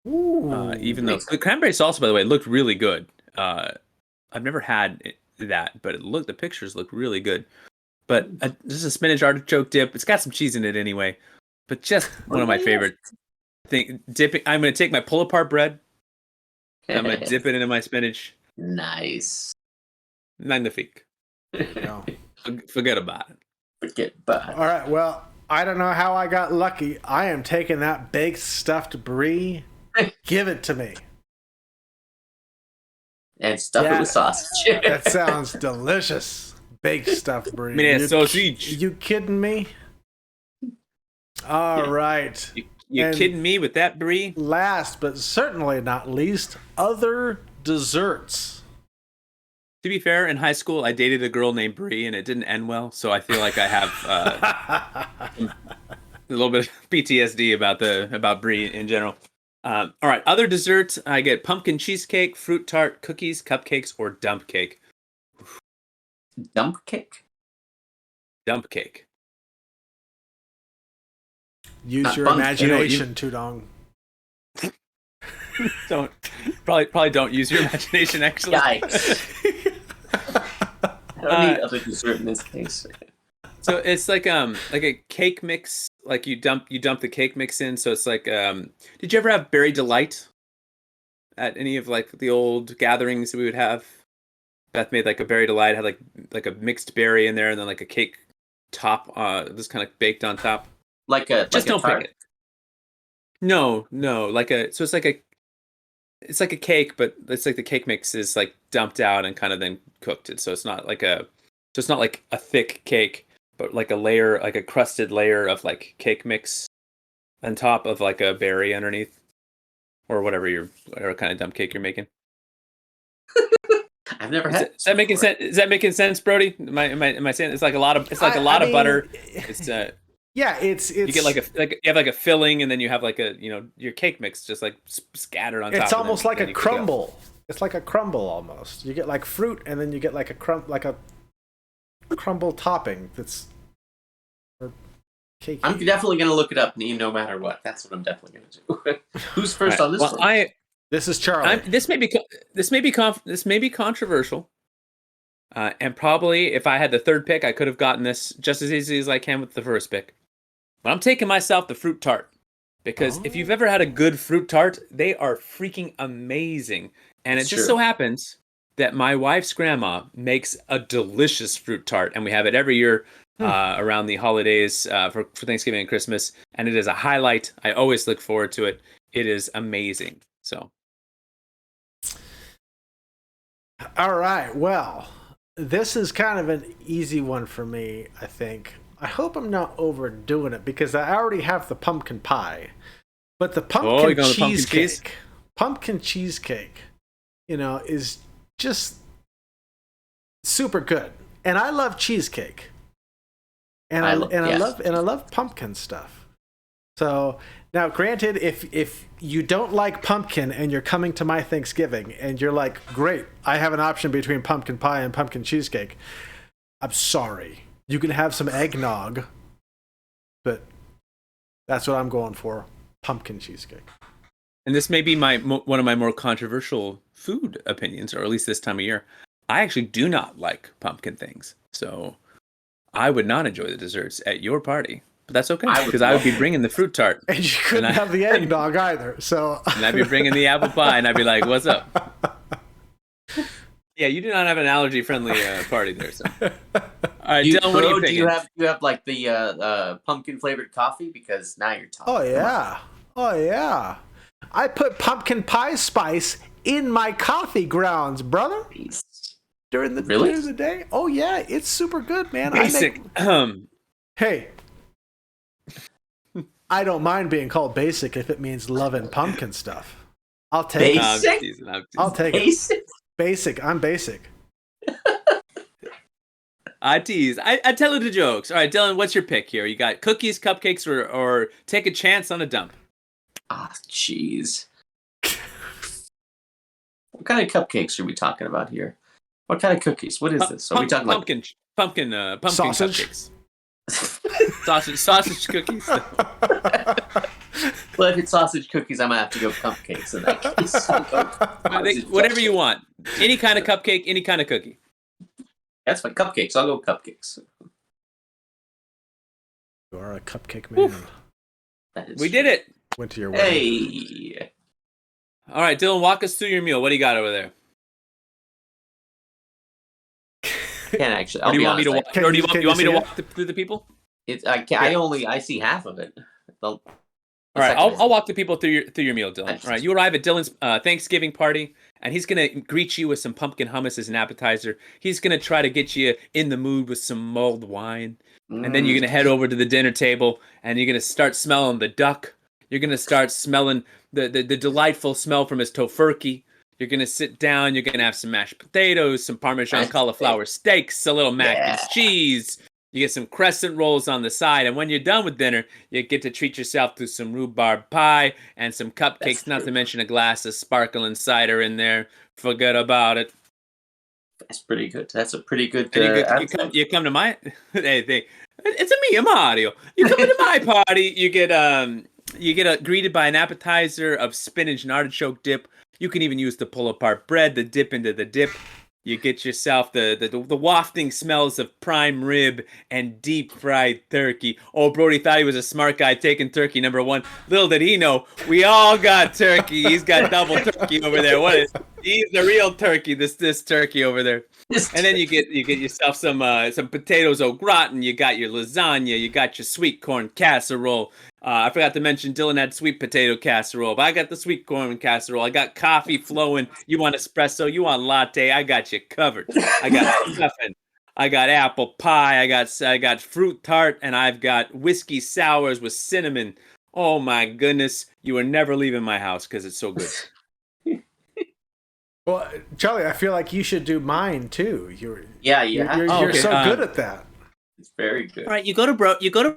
Ooh, even though the cranberry salsa, by the way, looked really good. I've never had that, but the pictures look really good. But this is a spinach artichoke dip. It's got some cheese in it anyway, but just one of my favorite things. Dipping. I'm going to take my pull-apart bread. I'm going to dip it into my spinach. Nice. Magnifique. No. Forget about it. All right. Well, I don't know how I got lucky. I am taking that baked stuffed brie. Give it to me. And stuff it with sausage. That sounds delicious. Baked stuffed brie. I mean, it's sausage. You kidding me? All right. You kidding me with that brie? Last but certainly not least, other desserts. To be fair, in high school, I dated a girl named Brie, and it didn't end well. So I feel like I have a little bit of PTSD about brie in general. All right, other dessert. I get pumpkin cheesecake, fruit tart, cookies, cupcakes, or dump cake. Dump cake? Dump cake. Use Not your bunk. imagination, Tudong. Don't probably don't use your imagination. Actually, Yikes. I don't need other dessert in this case. So it's like a cake mix. Like you dump the cake mix in. So it's like did you ever have Berry Delight at any of like the old gatherings that we would have? Beth made like a Berry Delight, had like a mixed berry in there, and then like a cake top, just kind of baked on top. Like a Just don't tart? pick it. No, so it's like a cake, but it's like the cake mix is like dumped out and kind of then cooked it. So it's not like a thick cake, but like a layer, like a crusted layer of like cake mix on top of like a berry underneath, or whatever kind of dump cake you're making. I've never had. Is that making sense? Is that making sense, Brody? Am I saying it's like a lot of of butter? It's yeah, it's you get you have like a filling, and then you have like your cake mix just like scattered on top. It's almost like a crumble. Go. It's like a crumble almost. You get like fruit, and then you get like a crumble topping that's cakey. I'm definitely gonna look it up, no matter what. That's what I'm definitely gonna do. Who's first on this one? This is Charlie. This may be controversial, and probably if I had the third pick, I could have gotten this just as easily as I can with the first pick. But I'm taking myself the fruit tart, because if you've ever had a good fruit tart, they are freaking amazing. And it just so happens that my wife's grandma makes a delicious fruit tart, and we have it every year around the holidays for Thanksgiving and Christmas, and it is a highlight. I always look forward to it. It is amazing. So. All right. Well, this is kind of an easy one for me, I think. I hope I'm not overdoing it, because I already have the pumpkin pie. But the pumpkin cheesecake, is just super good. And I love cheesecake. And I love pumpkin stuff. So now, granted, if you don't like pumpkin and you're coming to my Thanksgiving and you're like, great, I have an option between pumpkin pie and pumpkin cheesecake, I'm sorry. You can have some eggnog, but that's what I'm going for, pumpkin cheesecake. And this may be one of my more controversial food opinions, or at least this time of year. I actually do not like pumpkin things, so I would not enjoy the desserts at your party. But that's okay, because I would be bringing the fruit tart. And you couldn't have the eggnog either, so... And I'd be bringing the apple pie, and I'd be like, what's up? Yeah, you do not have an allergy-friendly party there, so... All right, Dylan, what are you picking? Do you have like the pumpkin-flavored coffee? Because now you're talking. Oh, yeah. I put pumpkin pie spice in my coffee grounds, brother. During the day. Oh, yeah, it's super good, man. Basic. Hey... I don't mind being called basic if it means loving pumpkin stuff. I'll take it. I'll take it. Basic. I'm basic. I tease. I tell it the jokes. All right, Dylan, what's your pick here? You got cookies, cupcakes, or take a chance on a dump? Ah, jeez. What kind of cupcakes are we talking about here? What kind of cookies? What is this? Are we talking pumpkin sausage? Cupcakes? sausage cookies. Well, if it's sausage cookies, I'm gonna have to go cupcakes in that case. Whatever you want. Any kind of cupcake, any kind of cookie. That's fine. Cupcakes. I'll go cupcakes. You are a cupcake man. We did it. Went to your wedding. Hey. All right, Dylan, walk us through your meal. What do you got over there? Can't actually. Or do you want me to walk? Or do you want me to walk through the people? I see half of it. All right, I'll walk the people through your meal, Dylan. All right, you arrive at Dylan's Thanksgiving party, and he's gonna greet you with some pumpkin hummus as an appetizer. He's gonna try to get you in the mood with some mulled wine, and then you're gonna head over to the dinner table, and you're gonna start smelling the duck. You're gonna start smelling the delightful smell from his tofurkey. You're going to sit down. You're going to have some mashed potatoes, some Parmesan cauliflower steaks, a little mac and cheese. You get some crescent rolls on the side, and when you're done with dinner, you get to treat yourself to some rhubarb pie and some cupcakes, not to mention a glass of sparkling cider in there. Forget about it. That's pretty good. That's a pretty good. You come to my hey, it's a me, I'm Mario. You come into my party, you get greeted by an appetizer of spinach and artichoke dip. You can even use the pull apart bread to dip into the dip. You get yourself the wafting smells of prime rib and deep fried turkey. Oh, Brody thought he was a smart guy taking turkey number one. Little did he know, we all got turkey. He's got double turkey over there. He's the real turkey. This turkey over there. And then you get yourself some potatoes au gratin. You got your lasagna. You got your sweet corn casserole. I forgot to mention Dylan had sweet potato casserole, but I got the sweet corn casserole. I got coffee flowing. You want espresso? You want latte? I got you covered. I got stuffing. I got apple pie. I got fruit tart, and I've got whiskey sours with cinnamon. Oh my goodness! You are never leaving my house because it's so good. Well, Charlie, I feel like you should do mine too. You're okay. so good at that. It's very good. All right, you go to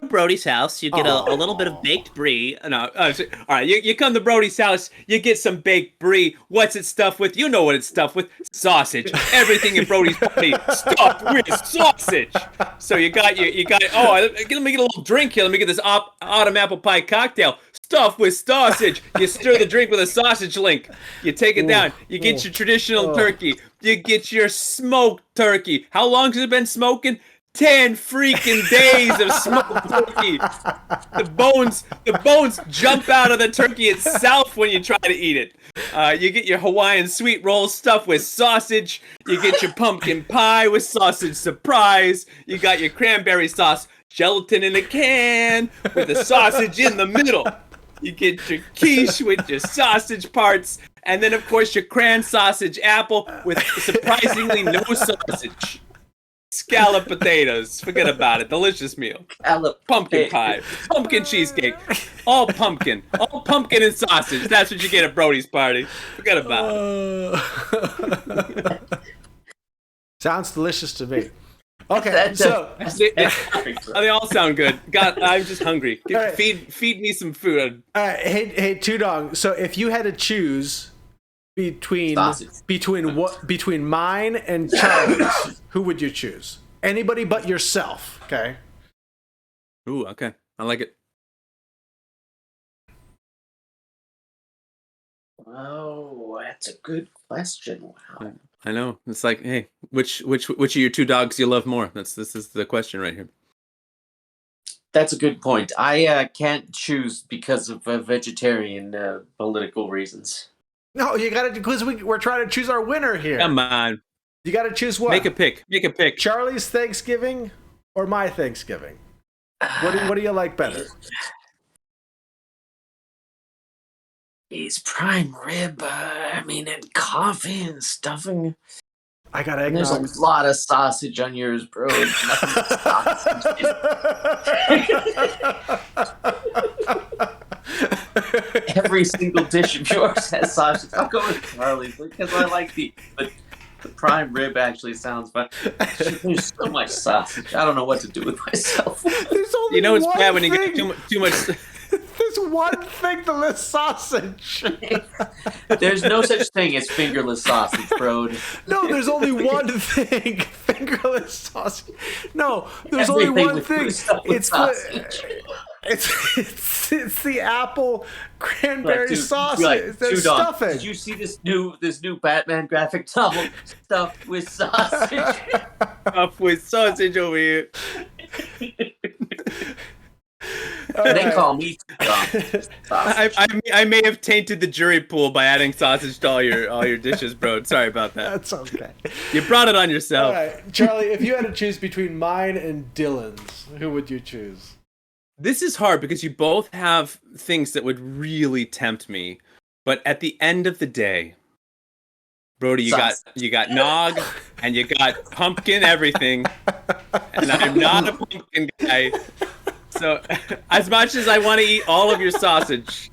Brody's house. You get a little bit of baked brie. No, all right. You come to Brody's house. You get some baked brie. What's it stuffed with? You know what it's stuffed with? Sausage. Everything in Brody's party stuffed with sausage. So you got. Oh, let me get a little drink here. Let me get this autumn apple pie cocktail stuffed with sausage. You stir the drink with a sausage link. You take it down. You get your traditional turkey. You get your smoked turkey. How long has it been smoking? 10 freaking days of smoked turkey. The bones jump out of the turkey itself when you try to eat it. You get your Hawaiian sweet roll stuffed with sausage. You get your pumpkin pie with sausage surprise. You got your cranberry sauce gelatin in a can with the sausage in the middle. You get your quiche with your sausage parts. And then, of course, your cran sausage apple with surprisingly no sausage. Scalloped potatoes. Forget about it. Delicious meal. Pumpkin pie. Pumpkin cheesecake. All pumpkin. All pumpkin and sausage. That's what you get at Brody's party. Forget about it. Sounds delicious to me. Okay, so they all sound good. God, I'm just hungry. Right. Feed me some food. All right, hey, Two Dong. So if you had to choose between mine and Charlie's, who would you choose? Anybody but yourself, okay? Ooh, okay. I like it. Oh, that's a good question. Wow. I know. It's like, hey, which of your two dogs you love more? This is the question right here. That's a good point. I can't choose because of vegetarian political reasons. No, you got to, because we're trying to choose our winner here. Come on. You got to choose what? Make a pick. Charlie's Thanksgiving or my Thanksgiving? What do you like better? It's prime rib. And coffee and stuffing. I got eggnog. There's a lot of sausage on yours, bro. Every single dish of yours has sausage. I'll go with Charlie's because I like the prime rib. Actually, sounds fun. There's so much sausage. I don't know what to do with myself. There's only it's one bad when you thing. get too much. There's one thing to this sausage. There's no such thing as fingerless sausage, bro. No, there's only one thing. Fingerless sausage. No, there's only one thing. It's the apple cranberry sausage. That's stuffing. Did you see this new Batman graphic novel stuffed with sausage? Stuffed with sausage over here. They call me I may have tainted the jury pool by adding sausage to all your dishes, bro. Sorry about that. That's okay. You brought it on yourself. All right, Charlie, if you had to choose between mine and Dylan's, who would you choose? This is hard because you both have things that would really tempt me, but at the end of the day, Brody, you got nog and you got pumpkin everything, and I'm not a pumpkin guy. So, as much as I want to eat all of your sausage,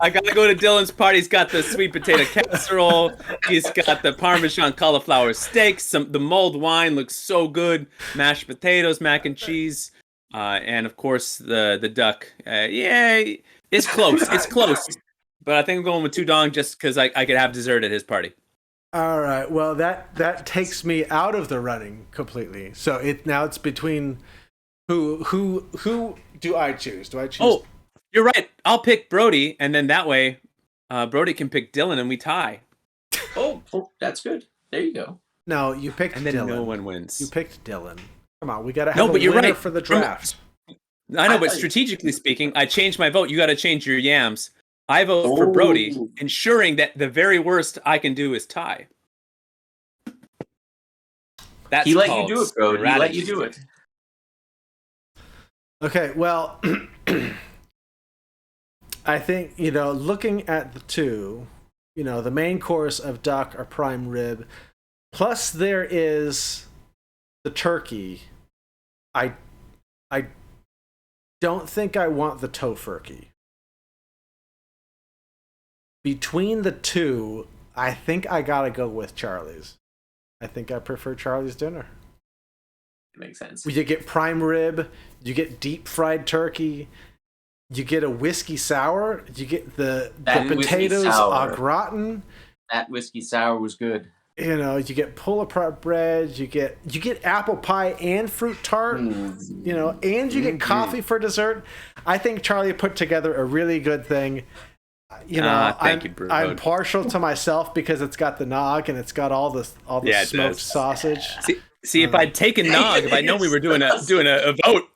I gotta go to Dylan's party. He's got the sweet potato casserole. He's got the Parmesan cauliflower steaks. The mulled wine looks so good. Mashed potatoes, mac and cheese, and of course the duck. Yeah, it's close. It's close. But I think I'm going with Tudong just because I could have dessert at his party. All right. Well, that takes me out of the running completely. So it's between who do I choose? Do I choose? Oh, you're right. I'll pick Brody, and then that way, Brody can pick Dylan, and we tie. Oh, that's good. There you go. No, you picked And then Dylan. no one wins. You picked Dylan. Come on, we gotta have a but you're winner right. for the draft. I know, but strategically speaking, I changed my vote. You got to change your yams. I vote for Brody, ensuring that the very worst I can do is tie. That's He let you do it, Brody. He let you do it. Okay, well, I think, looking at the two, the main course of duck or prime rib, plus there is the turkey. I don't think I want the tofurkey. Between the two, I think I gotta go with Charlie's. I think I prefer Charlie's dinner. It makes sense. You get prime rib, you get deep fried turkey, you get a whiskey sour, you get the potatoes au gratin. That whiskey sour was good. You get pull-apart bread, you get apple pie and fruit tart, and you get coffee for dessert. I think Charlie put together a really good thing. I'm partial to myself because it's got the nog and it's got all the smoked sausage. See, if I'd taken nog, if I'd known we were doing a vote,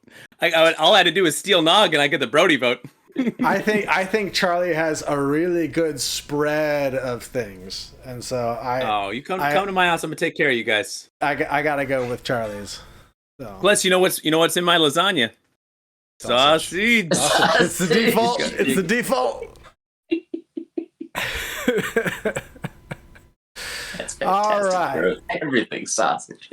all I had to do is steal nog and I get the Brody vote. I think Charlie has a really good spread of things, and so you come to my house, I'm gonna take care of you guys. I gotta go with Charlie's. So. Plus, you know what's in my lasagna? Sausage. It's the default. It's the default. That's fantastic. All right. Bro. Everything's sausage.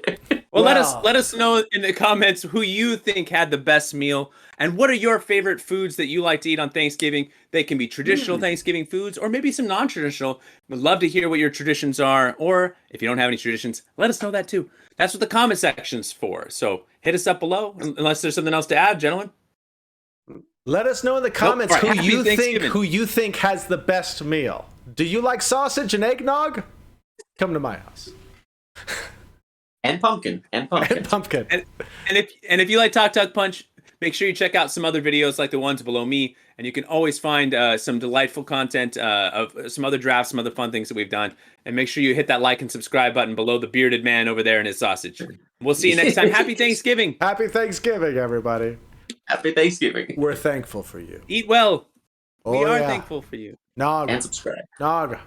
Well, let us know in the comments who you think had the best meal and what are your favorite foods that you like to eat on Thanksgiving. They can be traditional Thanksgiving foods or maybe some non-traditional. We'd love to hear what your traditions are, or if you don't have any traditions, let us know that too. That's what the comment section's for. So hit us up below unless there's something else to add, gentlemen. Let us know in the comments who you think has the best meal. Do you like sausage and eggnog? Come to my house. And pumpkin. And pumpkin. And if you like Talk Punch, make sure you check out some other videos like the ones below me, and you can always find some delightful content of some other drafts, some other fun things that we've done. And make sure you hit that like and subscribe button below the bearded man over there and his sausage. We'll see you next time. Happy Thanksgiving. Happy Thanksgiving, everybody. Happy Thanksgiving. We're thankful for you. Eat well. Oh, we are thankful for you. Nog. And subscribe. Nog.